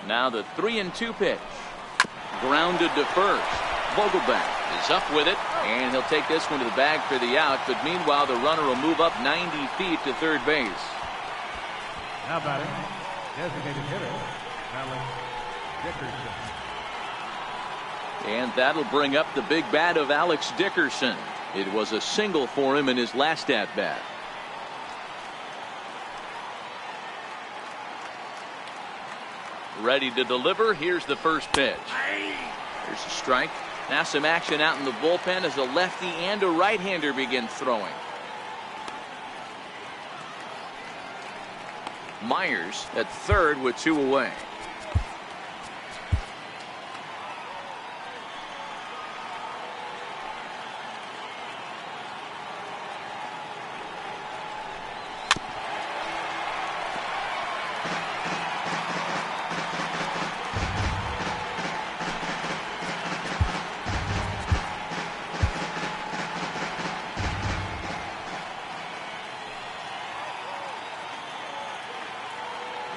Now the 3-2 pitch. Grounded to first. Vogelbach is up with it, and he'll take this one to the bag for the out. But meanwhile, the runner will move up 90 feet to third base. Now batting, designated hitter, Alex Dickerson. And that'll bring up the big bat of Alex Dickerson. It was a single for him in his last at-bat. Ready to deliver. Here's the first pitch. Here's a strike. Now some action out in the bullpen as a lefty and a right-hander begin throwing. Myers at third with 2 away.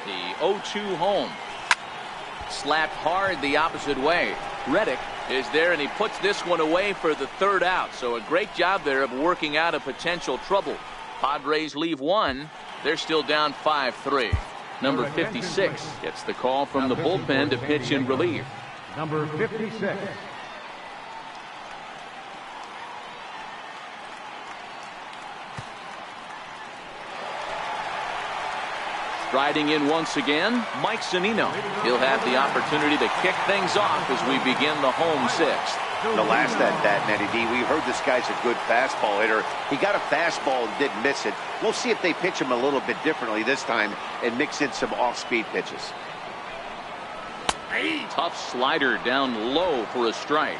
The 0-2 home. Slapped hard the opposite way. Reddick is there, and he puts this one away for the 3rd out. So a great job there of working out a potential trouble. Padres leave 1. They're still down 5-3. Number 56 gets the call from the bullpen to pitch in relief. Number 56. Striding in once again, Mike Zunino. He'll have the opportunity to kick things off as we begin the home 6th. The last at bat, Nettie D, we heard this guy's a good fastball hitter. He got a fastball and didn't miss it. We'll see if they pitch him a little bit differently this time and mix in some off-speed pitches. Tough slider down low for a strike.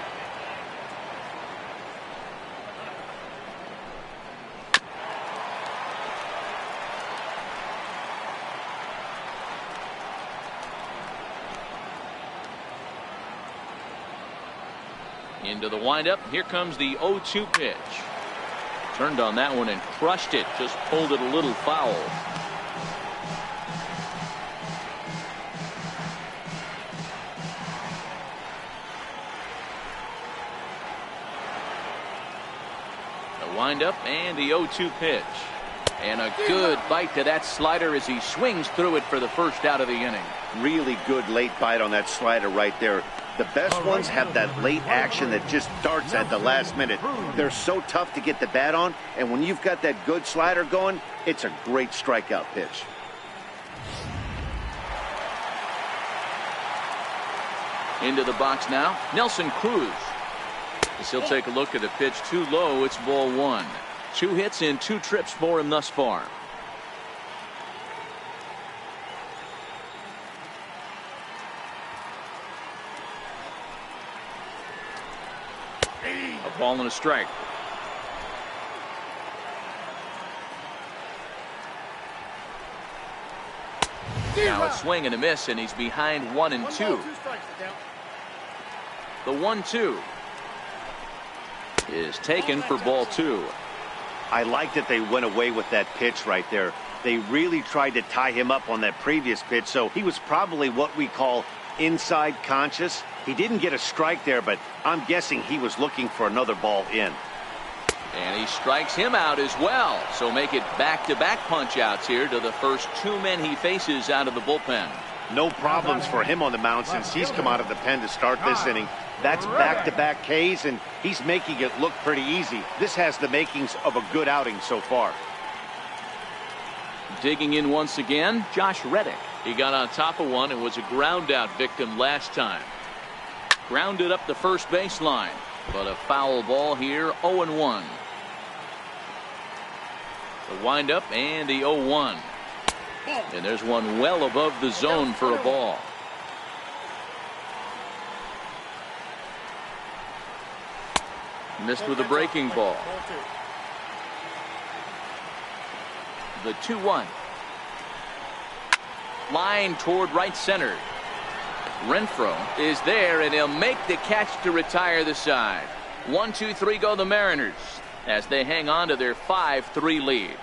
Into the windup. Here comes the 0-2 pitch. Turned on that one and crushed it. Just pulled it a little foul. The windup and the 0-2 pitch. And a good bite to that slider as he swings through it for the 1st out of the inning. Really good late bite on that slider right there. The best ones have that late action that just darts at the last minute. They're so tough to get the bat on, and when you've got that good slider going, it's a great strikeout pitch. Into the box now, Nelson Cruz. As he'll take a look at the pitch too low, it's ball 1. 2 hits in 2 trips for him thus far. A ball and a strike. Now a swing and a miss, and he's behind 1 and 2. The 1-2 is taken for ball 2. I like that they went away with that pitch right there. They really tried to tie him up on that previous pitch, so he was probably what we call inside conscious. He didn't get a strike there, but I'm guessing he was looking for another ball in. And he strikes him out as well. So make it back-to-back punch-outs here to the first 2 men he faces out of the bullpen. No problems for him on the mound since he's come out of the pen to start this inning. That's back-to-back Ks, and he's making it look pretty easy. This has the makings of a good outing so far. Digging in once again, Josh Reddick. He got on top of one and was a ground-out victim last time. Grounded up the first baseline, but a foul ball here, 0-1. The windup and the 0-1. And there's one well above the zone for a ball. Missed with a breaking ball. The 2-1. Line toward right center. Renfroe is there, and he'll make the catch to retire the side. 1-2-3 go the Mariners as they hang on to their 5-3 lead.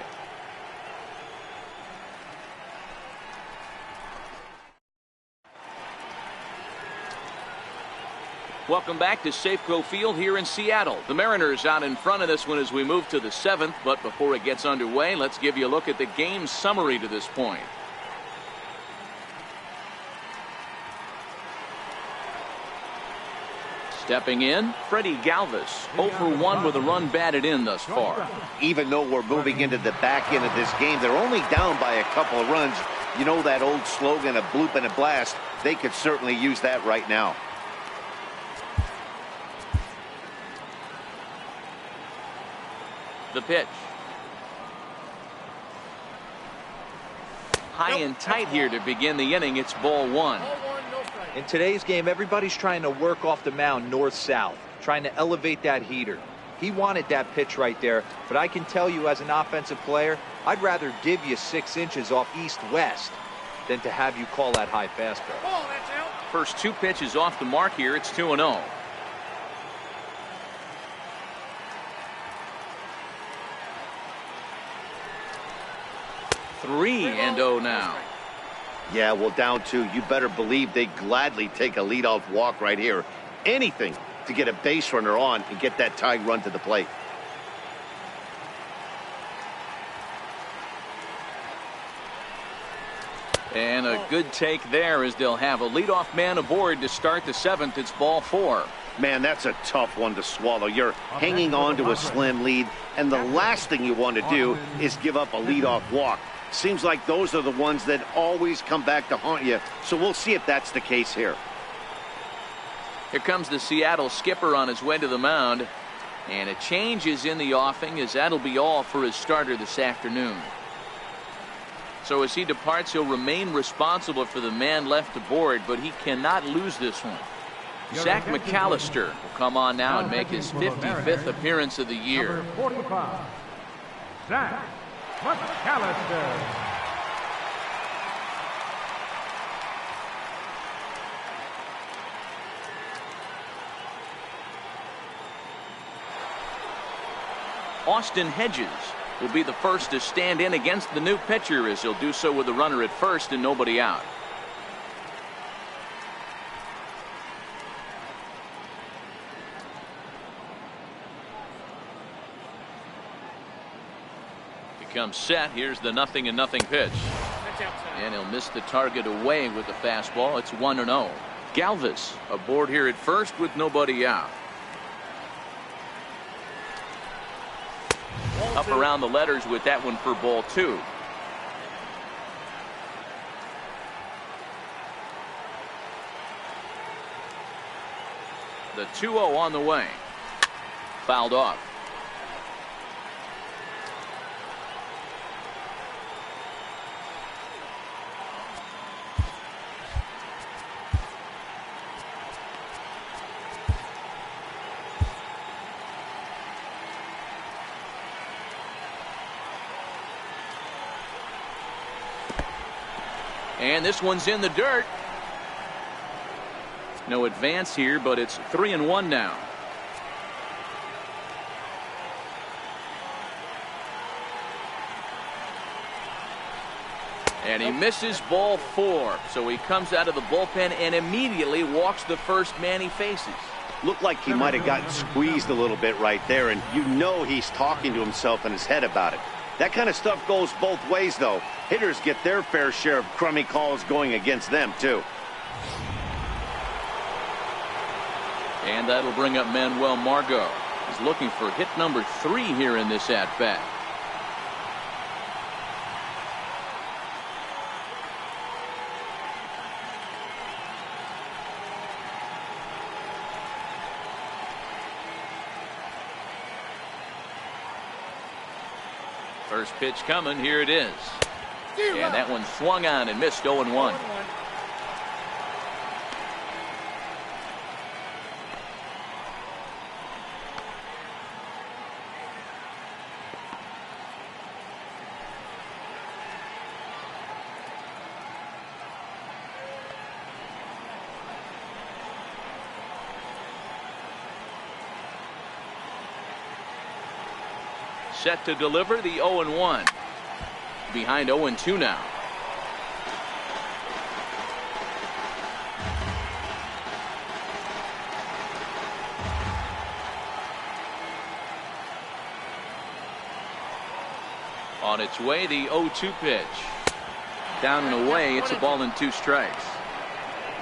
Welcome back to Safeco Field here in Seattle. The Mariners out in front of this one as we move to the 7th, but before it gets underway, let's give you a look at the game summary to this point. Stepping in, Freddie Galvis, 0 for 1 with a run batted in thus far. Even though we're moving into the back end of this game, they're only down by a couple of runs. You know that old slogan, a bloop and a blast. They could certainly use that right now. The pitch. High and tight here to begin the inning. It's ball one. In today's game, everybody's trying to work off the mound north-south, trying to elevate that heater. He wanted that pitch right there, but I can tell you as an offensive player, I'd rather give you 6 inches off east-west than to have you call that high fastball. First 2 pitches off the mark here. It's 2-0. 3-0 now. Yeah, well, down 2. You better believe they gladly take a leadoff walk right here. Anything to get a base runner on and get that tying run to the plate. And a good take there as they'll have a leadoff man aboard to start the 7th. It's ball 4. Man, that's a tough one to swallow. You're hanging on to a slim lead, and the last thing you want to do is give up a leadoff walk. Seems like those are the ones that always come back to haunt you, so we'll see if that's the case here. Here comes the Seattle skipper on his way to the mound, and a change is in the offing as that'll be all for his starter this afternoon. So as he departs, he'll remain responsible for the man left aboard, but he cannot lose this one. Zach McAllister will come on now and make his 55th appearance of the year. Number 45, Zach McAllister. Austin Hedges will be the first to stand in against the new pitcher, as he'll do so with a runner at first and nobody out. He comes set. Here's the 0-0 pitch. And he'll miss the target away with the fastball. It's 1-0. Galvis aboard here at first with nobody out. Up around the letters with that one for ball 2. The 2-0 on the way. Fouled off. And this one's in the dirt. No advance here, but it's 3-1 now. And he misses ball 4. So he comes out of the bullpen and immediately walks the first man he faces. Looked like he might have gotten squeezed a little bit right there, and you know he's talking to himself in his head about it. That kind of stuff goes both ways, though. Hitters get their fair share of crummy calls going against them, too. And that'll bring up Manuel Margot. He's looking for hit number 3 here in this at-bat. First pitch coming. Here it is. And that one swung on and missed. 0-1. Set to deliver the 0-1. Behind 0-2 now. On its way, the 0-2 pitch. Down and away. It's a ball and 2 strikes.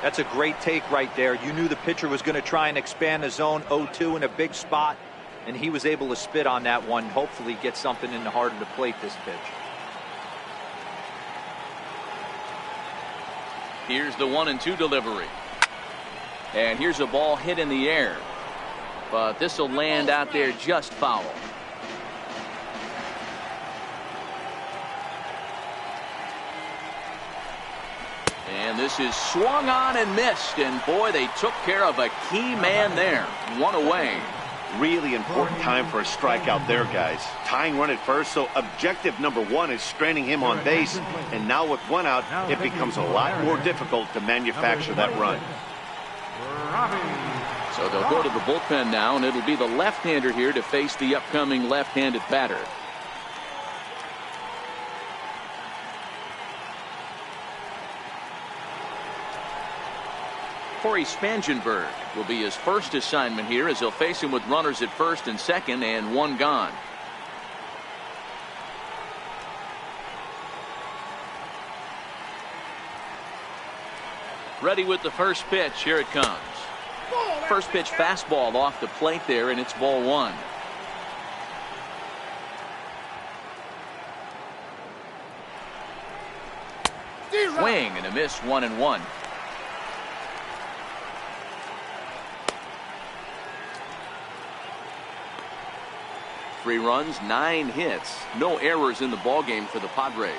That's a great take right there. You knew the pitcher was going to try and expand the zone. 0-2 in a big spot, and he was able to spit on that one. Hopefully get something in the heart of the plate this pitch. Here's the 1-2 delivery. And here's a ball hit in the air. But this will land out there just foul. And this is swung on and missed. And boy, they took care of a key man there. One away. Really important time for a strikeout there, guys. Tying run at first, so objective number one is stranding him on base. And now with one out, it becomes a lot more difficult to manufacture that run. So they'll go to the bullpen now, and it'll be the left-hander here to face the upcoming left-handed batter. Corey Spangenberg will be his first assignment here as he'll face him with runners at first and second and one gone. Ready with the first pitch. Here it comes. First pitch fastball off the plate there, and it's ball one. Swing and a miss, 1-1. 3 runs, 9 hits, no errors in the ballgame for the Padres.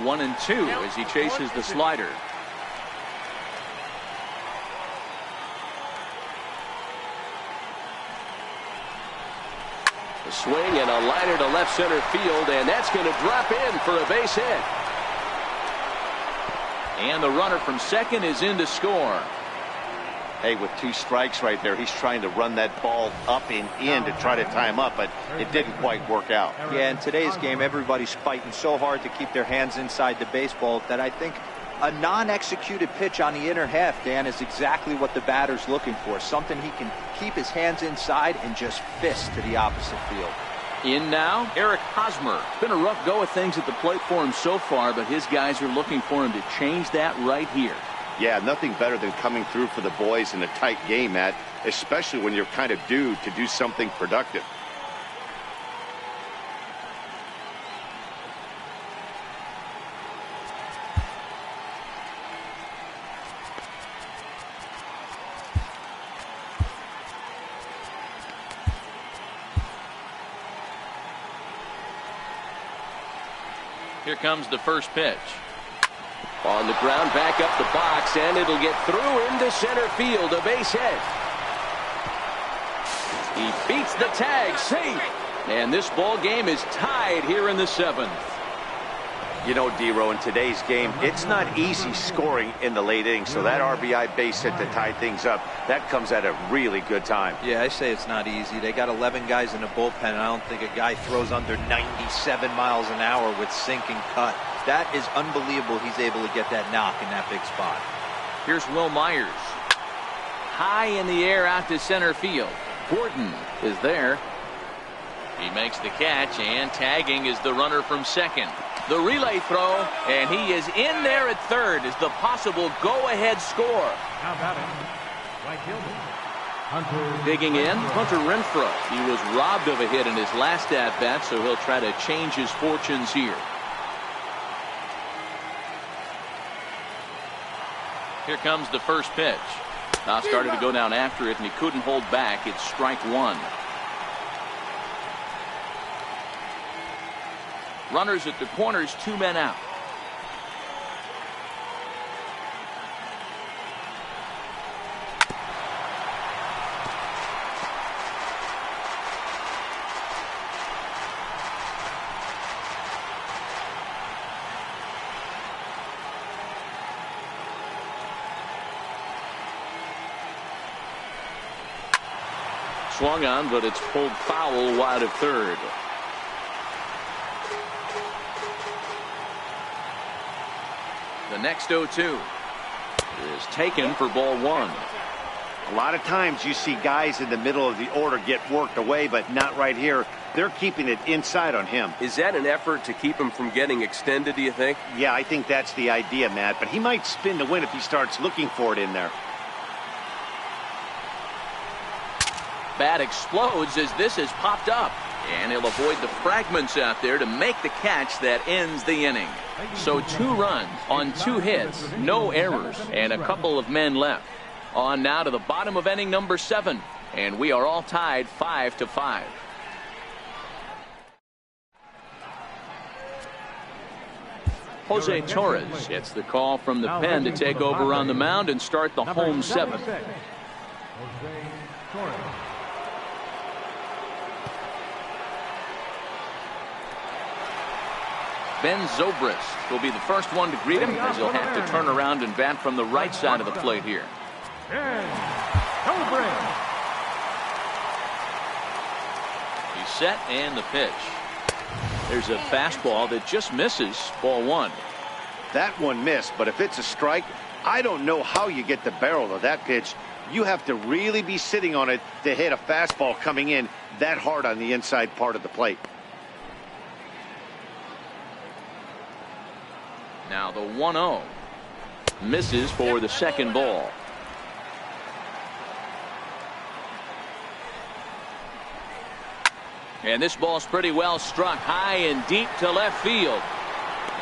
One and two as he chases the slider. A swing and a liner to left center field, and that's going to drop in for a base hit. And the runner from second is in to score. Hey, with 2 strikes right there, he's trying to run that ball up and in to try to tie him up, but it didn't quite work out. Yeah, in today's game, everybody's fighting so hard to keep their hands inside the baseball that I think a non-executed pitch on the inner half, Dan, is exactly what the batter's looking for. Something he can keep his hands inside and just fist to the opposite field. In now, Eric Hosmer. Been a rough go of things at the plate for him so far, but his guys are looking for him to change that right here. Yeah, nothing better than coming through for the boys in a tight game, Matt, especially when you're kind of due to do something productive. Here comes the first pitch. On the ground, back up the box, and it'll get through into center field. A base hit. He beats the tag. Safe. And this ball game is tied here in the 7th. You know, D-Row, in today's game, it's not easy scoring in the late innings, so that RBI base hit to tie things up, that comes at a really good time. Yeah, I say it's not easy. They got 11 guys in the bullpen, and I don't think a guy throws under 97 miles an hour with sink and cut. That is unbelievable he's able to get that knock in that big spot. Here's Will Myers. High in the air out to center field. Gordon is there. He makes the catch, and tagging is the runner from second. The relay throw, and he is in there at third as the possible go-ahead score. Now batting, right fielder, Digging in, Hunter Renfroe. He was robbed of a hit in his last at-bat, so he'll try to change his fortunes here. Here comes the first pitch. Now started to go down after it, and he couldn't hold back. It's strike one. Runners at the corners, 2 men out. Swung on, but it's pulled foul wide of third. The next 0-2 is taken for ball one. A lot of times you see guys in the middle of the order get worked away, but not right here. They're keeping it inside on him. Is that an effort to keep him from getting extended, do you think? Yeah, I think that's the idea, Matt, but he might spin to win if he starts looking for it in there. Bat explodes as this has popped up, and he'll avoid the fragments out there to make the catch that ends the inning. So 2 runs on 2 hits, no errors, and a couple of men left. On now to the bottom of inning number 7, and we are all tied 5-5. Jose Torres gets the call from the pen to take over on the mound and start the home seventh. Jose Torres. Ben Zobrist will be the first one to greet him, as he'll have to turn around and bat from the right side of the plate here. Ben Zobrist. He's set, and the pitch. There's a fastball that just misses. Ball one. That one missed, but if it's a strike, I don't know how you get the barrel of that pitch. You have to really be sitting on it to hit a fastball coming in that hard on the inside part of the plate. Now the 1-0. Misses for the second ball. And this ball's pretty well struck high and deep to left field.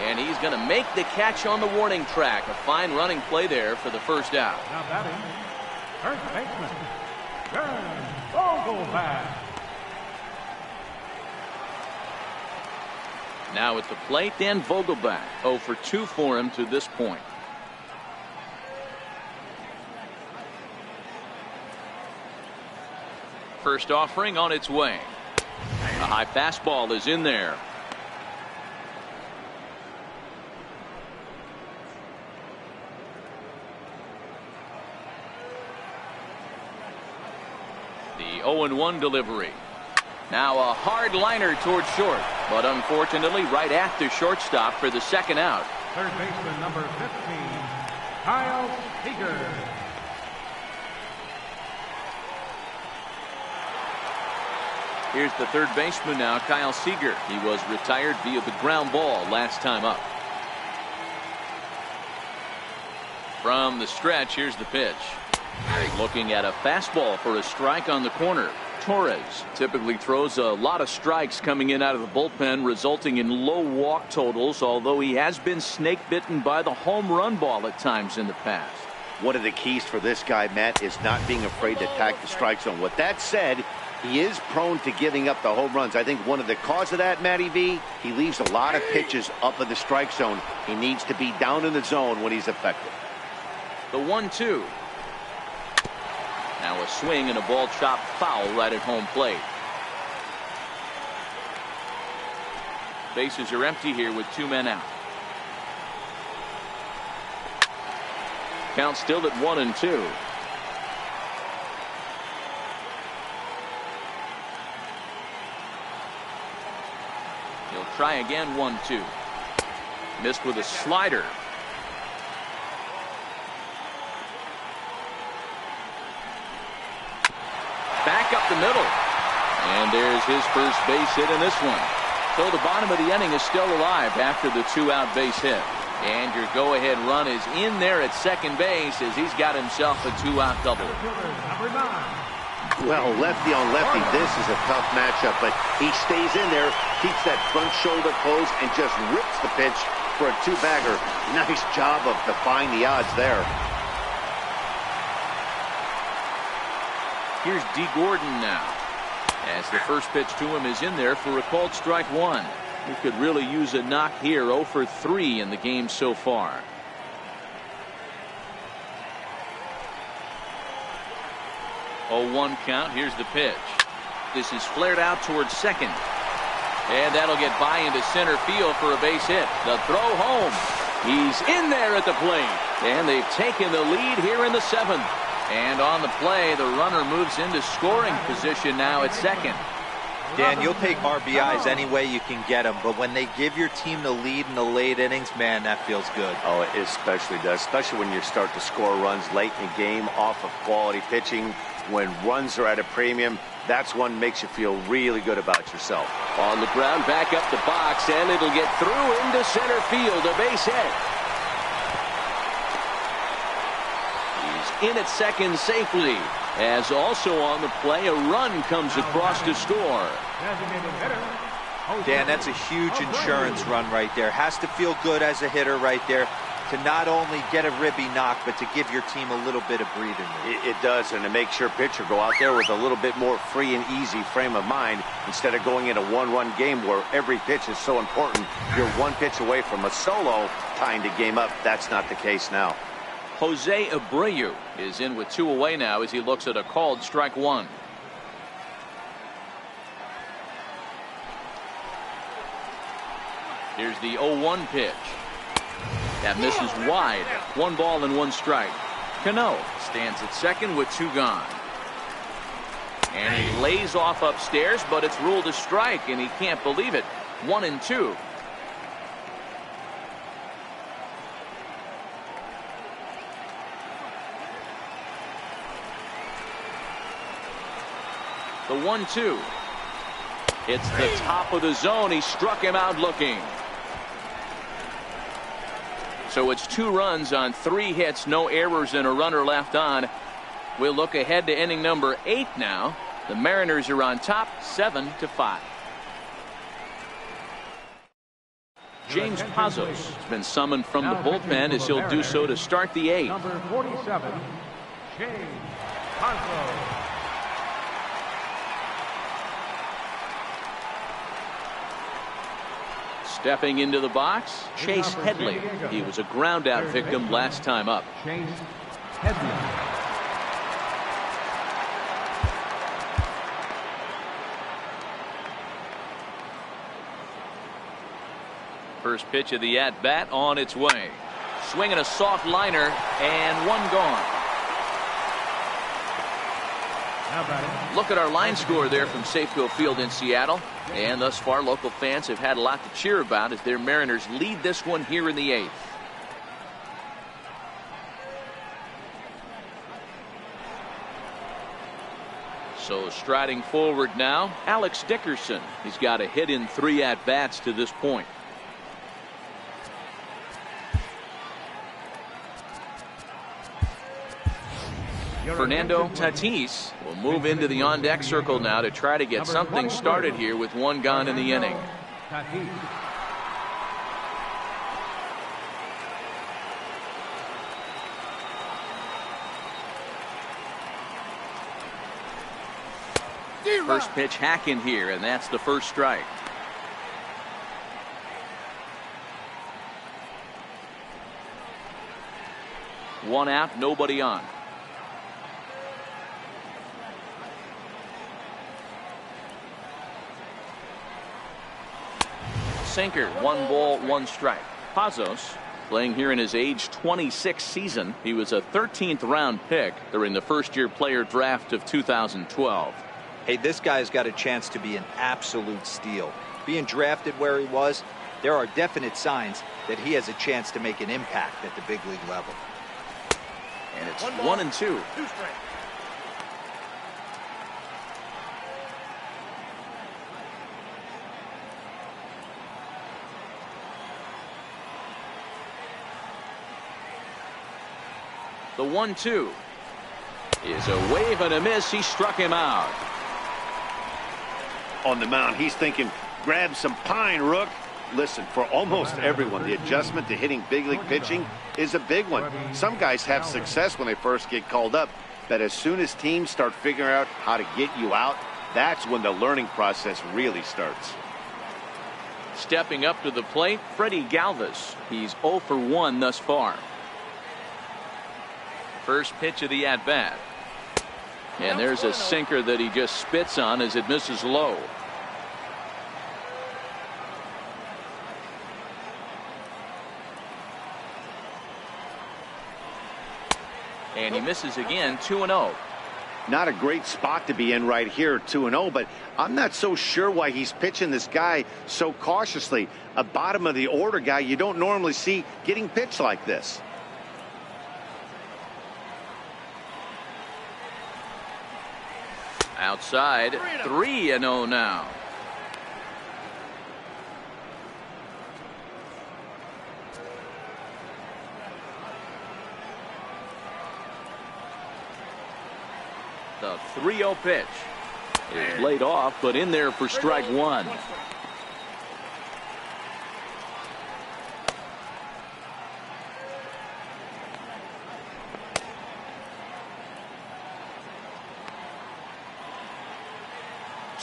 And he's going to make the catch on the warning track. A fine running play there for the first out. Now batting, first baseman, Ben Vogelbach. Now at the plate, Dan Vogelbach. 0 for 2 for him to this point. First offering on its way. A high fastball is in there. The 0-1 delivery. Now a hard liner towards short, but unfortunately right at the shortstop for the second out. Third baseman number 15, Kyle Seager. Here's the third baseman now, Kyle Seager. He was retired via the ground ball last time up. From the stretch, here's the pitch. Looking at a fastball for a strike on the corner. Torres typically throws a lot of strikes coming in out of the bullpen, resulting in low walk totals, although he has been snake bitten by the home run ball at times in the past. One of the keys for this guy, Matt, is not being afraid to attack the strike zone. With that said, he is prone to giving up the home runs. I think one of the cause of that, Matty V, he leaves a lot of pitches up in the strike zone. He needs to be down in the zone when he's effective. The 1-2. Now a swing and a ball chopped foul right at home plate. Bases are empty here with 2 men out. Count still at 1-2. He'll try again. 1-2. Missed with a slider. Back up the middle. And there's his first base hit in this one. So the bottom of the inning is still alive after the 2-out base hit. And your go-ahead run is in there at second base as he's got himself a 2-out double. Number 9. Well, lefty on lefty, this is a tough matchup, but he stays in there, keeps that front shoulder closed, and just rips the pitch for a 2-bagger. Nice job of defying the odds there. Here's D. Gordon now, as the first pitch to him is in there for a called strike 1. He could really use a knock here. 0 for 3 in the game so far. Oh, 1 count. Here's the pitch. This is flared out towards second. And that'll get by into center field for a base hit. The throw home. He's in there at the plate. And they've taken the lead here in the 7th. And on the play, the runner moves into scoring position now at second. Dan, you'll take RBIs any way you can get them, but when they give your team the lead in the late innings, man, that feels good. Oh, it especially does, especially when you start to score runs late in the game off of quality pitching. When runs are at a premium, that's one makes you feel really good about yourself. On the ground, back up the box, and it'll get through into center field. A base hit. He's in at second safely, as also on the play, a run comes across to score. Dan, that's a huge insurance run right there. Has to feel good as a hitter right there. to not only get a ribby knock, but to give your team a little bit of breathing room. It does, and to make sure pitcher go out there with a little bit more free and easy frame of mind instead of going in a 1-1 game where every pitch is so important. You're one pitch away from a solo, tying the game up. That's not the case now. Jose Abreu is in with 2 away now as he looks at a called strike 1. Here's the 0-1 pitch. That misses wide. 1 ball and 1 strike. Cano stands at second with 2 gone. And he lays off upstairs, but it's ruled a strike, and he can't believe it. 1-2. The 1-2. It's the top of the zone. He struck him out looking. So it's 2 runs on 3 hits, no errors, and a runner left on. We'll look ahead to inning number 8 now. The Mariners are on top 7-5. James Pazos has been summoned from the bullpen as he'll do so to start the 8th. Number 47, James Pazos. Stepping into the box, Chase Headley. He was a ground out victim last time up. Chase Headley. First pitch of the at bat on its way. Swinging a soft liner and 1 gone. Look at our line score there from Safeco Field in Seattle. And thus far, local fans have had a lot to cheer about as their Mariners lead this one here in the 8th. So striding forward now, Alex Dickerson. He's got a hit in 3 at-bats to this point. Fernando Tatis will move into the on-deck circle now to try to get something started here with 1 gone in the inning. First pitch hack in here, and that's the first strike. One out, nobody on. Sinker, 1 ball, 1 strike. Pazos playing here in his age 26 season. He was a 13th round pick during the first-year player draft of 2012. Hey, this guy's got a chance to be an absolute steal. Being drafted where he was, there are definite signs that he has a chance to make an impact at the big league level. And it's 1-2. 2 strikes. The 1-2 is a wave and a miss. He struck him out. On the mound, he's thinking, grab some pine, Rook. Listen, for almost everyone, the adjustment to hitting big league pitching is a big one. Some guys have success when they first get called up, but as soon as teams start figuring out how to get you out, that's when the learning process really starts. Stepping up to the plate, Freddie Galvis. He's 0 for 1 thus far. First pitch of the at-bat. And there's a sinker that he just spits on as it misses low. And he misses again, 2-0. Not a great spot to be in right here, 2-0, but I'm not so sure why he's pitching this guy so cautiously. A bottom of the order guy you don't normally see getting pitched like this. Outside, 3-0 now. The 3-0 pitch is laid off, but in there for strike 1.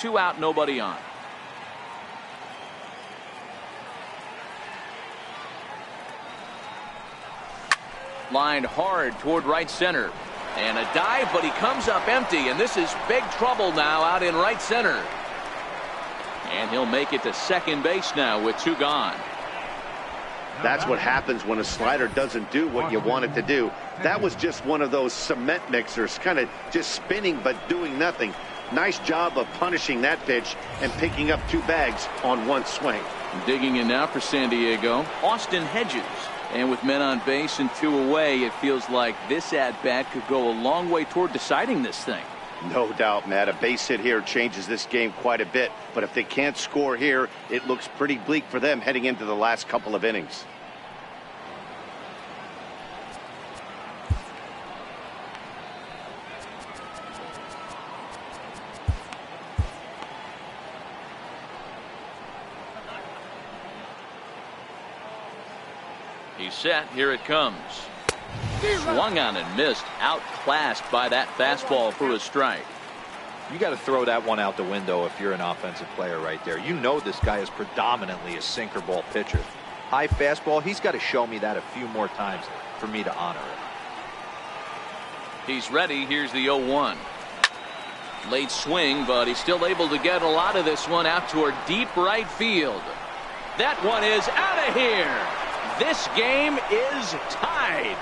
2 out, nobody on. Lined hard toward right center. And a dive, but he comes up empty, and this is big trouble now out in right center. And he'll make it to second base now with 2 gone. That's what happens when a slider doesn't do what you want it to do. That was just one of those cement mixers, kind of just spinning but doing nothing. Nice job of punishing that pitch and picking up 2 bags on 1 swing. Digging in now for San Diego, Austin Hedges. And with men on base and 2 away, it feels like this at-bat could go a long way toward deciding this thing. No doubt, Matt. A base hit here changes this game quite a bit. But if they can't score here, it looks pretty bleak for them heading into the last couple of innings. He's set. Here it comes. Swung on and missed. Outclassed by that fastball for a strike. You got to throw that one out the window if you're an offensive player right there. You know this guy is predominantly a sinker ball pitcher. High fastball, he's got to show me that a few more times for me to honor it. He's ready. Here's the 0-1. Late swing, but he's still able to get a lot of this one out toward deep right field. That one is out of here. This game is tied.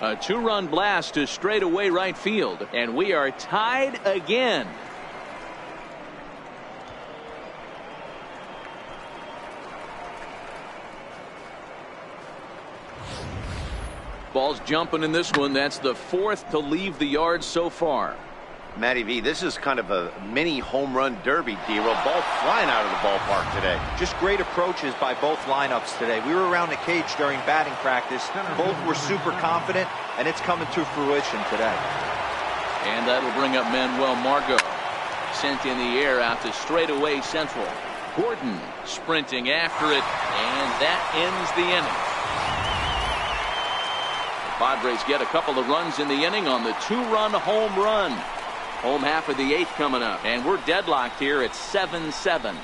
A 2-run blast to straightaway right field, and we are tied again. Ball's jumping in this one. That's the 4th to leave the yard so far. Matty V, this is kind of a mini home run derby, D-Roll. Ball flying out of the ballpark today. Just great approaches by both lineups today. We were around the cage during batting practice. Both were super confident, and it's coming to fruition today. And that'll bring up Manuel Margot. Sent in the air out to straightaway central. Gordon sprinting after it, and that ends the inning. The Padres get a couple of runs in the inning on the 2-run home run. Home half of the 8th coming up, and we're deadlocked here at 7-7.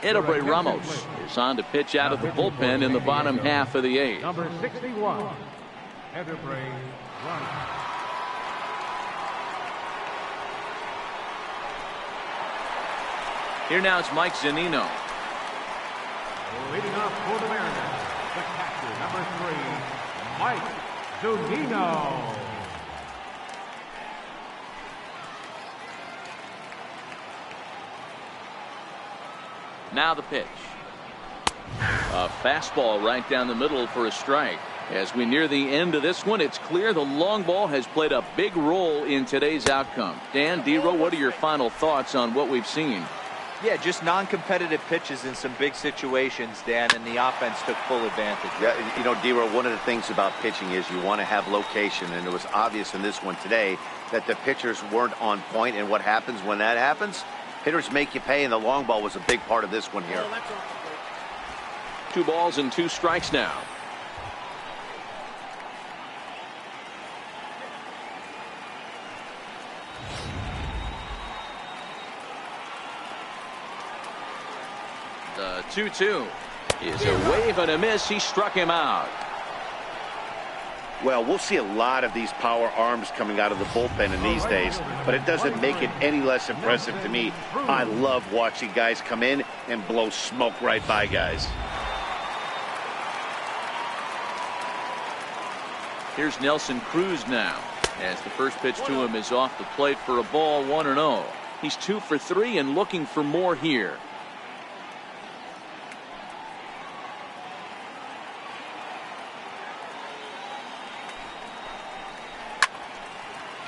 Edobre Ramos is on to pitch out of the bullpen in the bottom half of the 8th. Number 61, Edobre Ramos. Here now is Mike Zunino. Leading off for the Mariners, the catcher, number 3, Mike Zunino. Now the pitch. A fastball right down the middle for a strike. As we near the end of this one, it's clear the long ball has played a big role in today's outcome. Dan, D-Row, what are your final thoughts on what we've seen? Yeah, just non-competitive pitches in some big situations, Dan, and the offense took full advantage. Yeah, you know, D-Row, one of the things about pitching is you want to have location, and it was obvious in this one today that the pitchers weren't on point, and what happens when that happens? Hitters make you pay, and the long ball was a big part of this one here. 2 balls and 2 strikes now. The 2-2 is a wave and a miss. He struck him out. Well, we'll see a lot of these power arms coming out of the bullpen in these days, but it doesn't make it any less impressive to me. I love watching guys come in and blow smoke right by guys. Here's Nelson Cruz now, as the first pitch to him is off the plate for a ball, 1-0. He's 2 for 3 and looking for more here.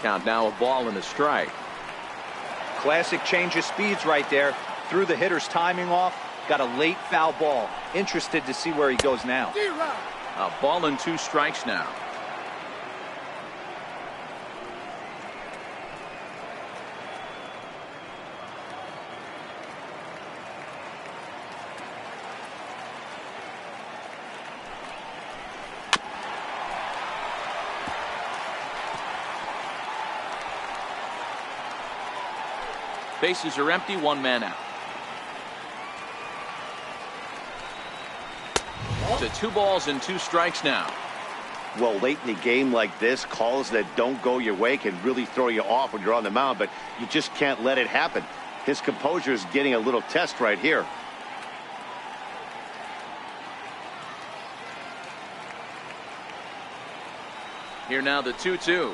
Count now, a ball and a strike. Classic change of speeds right there. Threw the hitter's timing off. Got a late foul ball. Interested to see where he goes now. A ball and 2 strikes now. Bases are empty, one man out. To 2 balls and 2 strikes now. Well, late in the game like this, calls that don't go your way can really throw you off when you're on the mound, but you just can't let it happen. His composure is getting a little test right here. Here now the 2-2.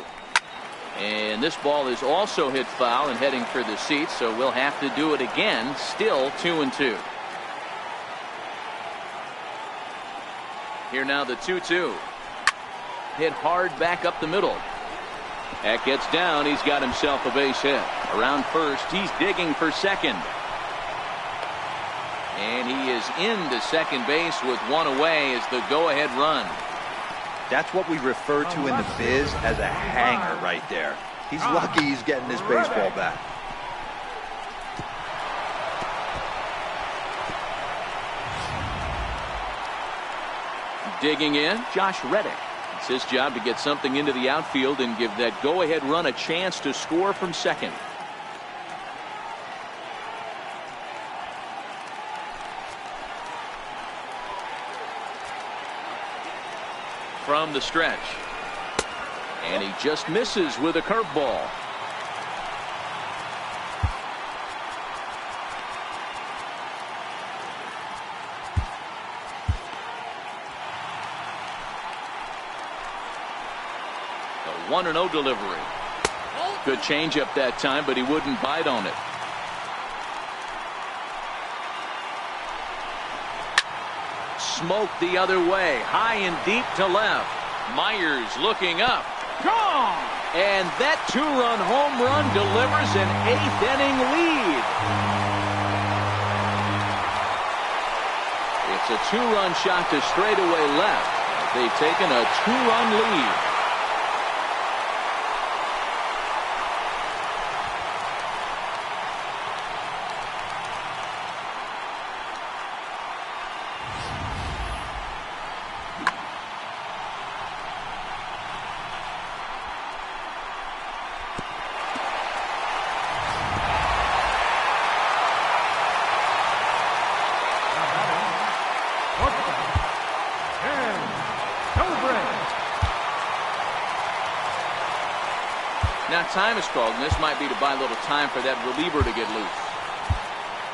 And this ball is also hit foul and heading for the seats, so we'll have to do it again. Still 2-2. Here now the 2-2. Hit hard back up the middle. That gets down. He's got himself a base hit. Around first, he's digging for second. And he is into second base with one away as the go-ahead run. That's what we refer to in the biz as a hanger right there. He's lucky he's getting his baseball back. Digging in, Josh Reddick. It's his job to get something into the outfield and give that go-ahead run a chance to score from second. From the stretch. And he just misses with a curveball. A 1-0 delivery. Good changeup that time, but he wouldn't bite on it. Smoke the other way, high and deep to left. Myers looking up. Gone! And that 2-run home run delivers an 8th inning lead. It's a 2-run shot to straightaway left. They've taken a 2-run lead. Now time is called, and this might be to buy a little time for that reliever to get loose.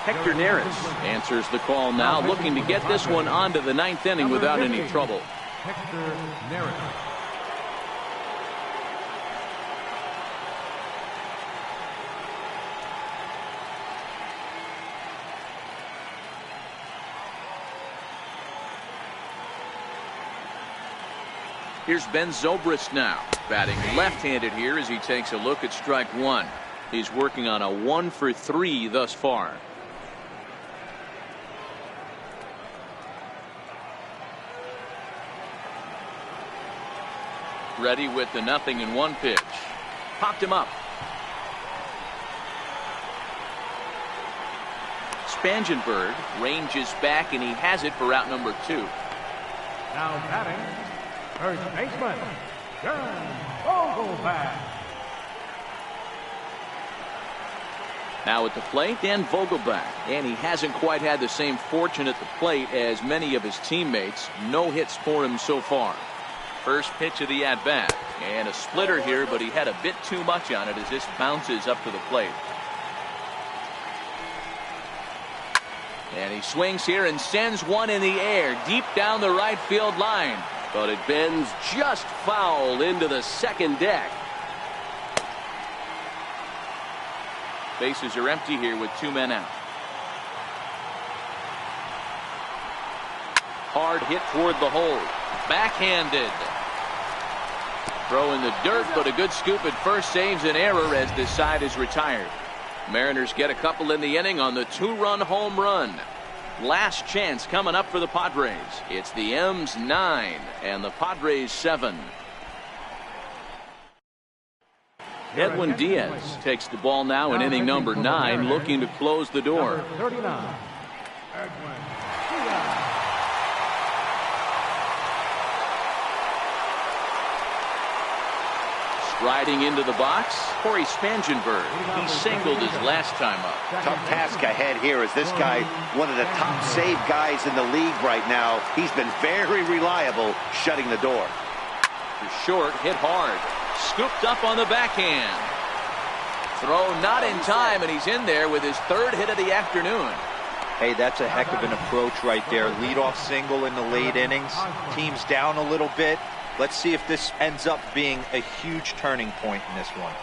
Hector Neris answers the call now, looking to get this one onto the 9th inning without any trouble. Hector Neris. Here's Ben Zobrist now, batting left-handed here as he takes a look at strike one. He's working on a 1-for-3 thus far. Ready with the 0-1 pitch. Popped him up. Spangenberg ranges back, and he has it for out number 2. Now batting, first baseman, John Vogelbach. Now at the plate, Dan Vogelbach, and he hasn't quite had the same fortune at the plate as many of his teammates. No hits for him so far. First pitch of the at-bat, and a splitter here, but he had a bit too much on it as this bounces up to the plate. And he swings here and sends one in the air deep down the right field line. But it bends just foul into the second deck. Bases are empty here with 2 men out. Hard hit toward the hole. Backhanded. Throw in the dirt, but a good scoop at first saves an error as this side is retired. Mariners get a couple in the inning on the 2-run home run. Last chance coming up for the Padres. It's the M's 9 and the Padres 7. Edwin Diaz takes the ball now in inning number 9, looking to close the door. Number 39, Edwin Diaz. Riding into the box, Corey Spangenberg. He singled his last time up. Tough task ahead here as this guy, one of the top save guys in the league right now. He's been very reliable shutting the door. The short hit hard. Scooped up on the backhand. Throw not in time, and he's in there with his third hit of the afternoon. Hey, that's a heck of an approach right there. Leadoff single in the late innings. Team's down a little bit. Let's see if this ends up being a huge turning point in this one.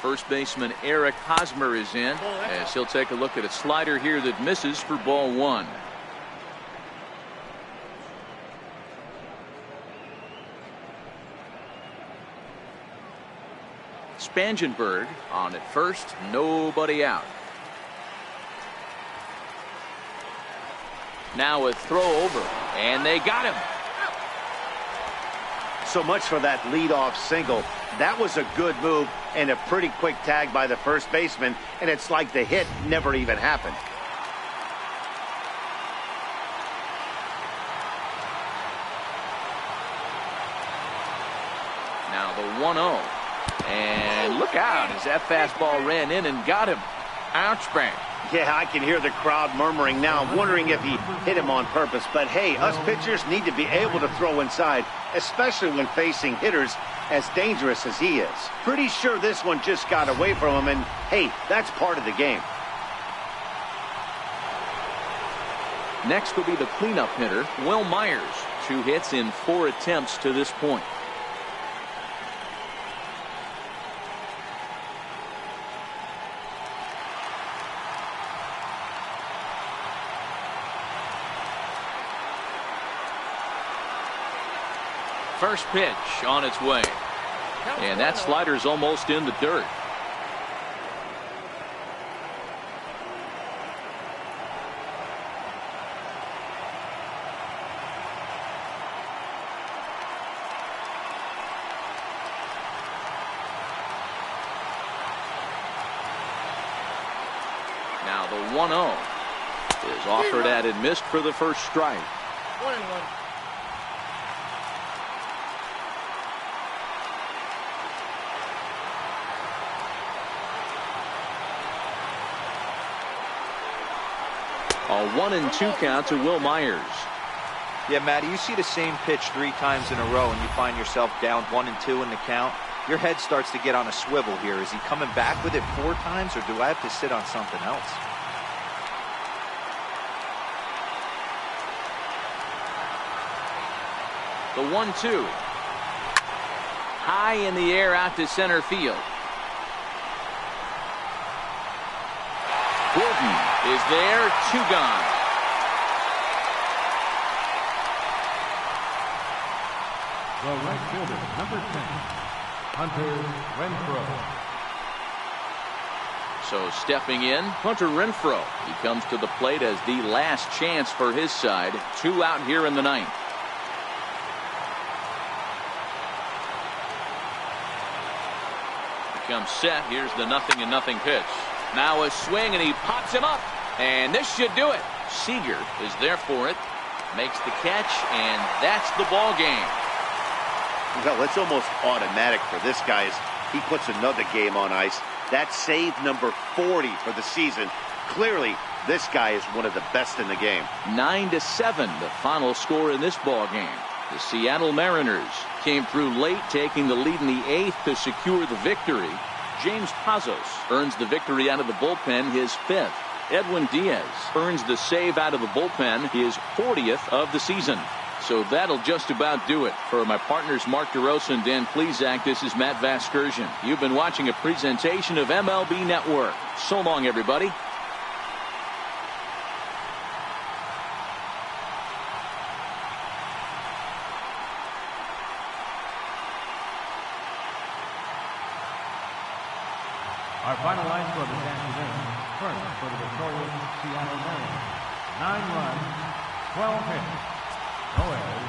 First baseman Eric Hosmer is in as he'll take a look at a slider here that misses for ball one. Spangenberg on at first, nobody out. Now a throw over, and they got him. So much for that leadoff single. That was a good move and a pretty quick tag by the first baseman, and it's like the hit never even happened. Now the 1-0. And look out as that fastball ran in and got him. Ouch bang. Yeah, I can hear the crowd murmuring now, wondering if he hit him on purpose. But hey, us pitchers need to be able to throw inside, especially when facing hitters as dangerous as he is. Pretty sure this one just got away from him, and hey, that's part of the game. Next will be the cleanup hitter, Will Myers. 2 hits in 4 attempts to this point. First pitch on its way. And that slider's almost in the dirt. Now the 1-0 is offered at and missed for the first strike. 1-1. A 1-2 count to Will Myers. Yeah, Matty, you see the same pitch 3 times in a row and you find yourself down 1-2 in the count. Your head starts to get on a swivel here. Is he coming back with it 4 times, or do I have to sit on something else? The 1-2. High in the air out to center field. Gordon is there, 2 gone. The right fielder, number 10, Hunter Renfroe. So stepping in, Hunter Renfroe. He comes to the plate as the last chance for his side. 2 out here in the 9th. Becomes set. Here's the 0-0 pitch. Now a swing, and he pops him up. And this should do it. Seager is there for it. Makes the catch, and that's the ball game. Well, it's almost automatic for this guy as he puts another game on ice. That's save number 40 for the season. Clearly, this guy is one of the best in the game. 9-7, the final score in this ball game. The Seattle Mariners came through late, taking the lead in the 8th to secure the victory. James Pazos earns the victory out of the bullpen, his 5th. Edwin Diaz earns the save out of the bullpen, his 40th of the season. So that'll just about do it. For my partners Mark DeRosa and Dan Plesac, this is Matt Vasgersian. You've been watching a presentation of MLB Network. So long, everybody. Our final line score this afternoon. First for the victorious Seattle Mariners. 9 runs, 12 hits. No errors.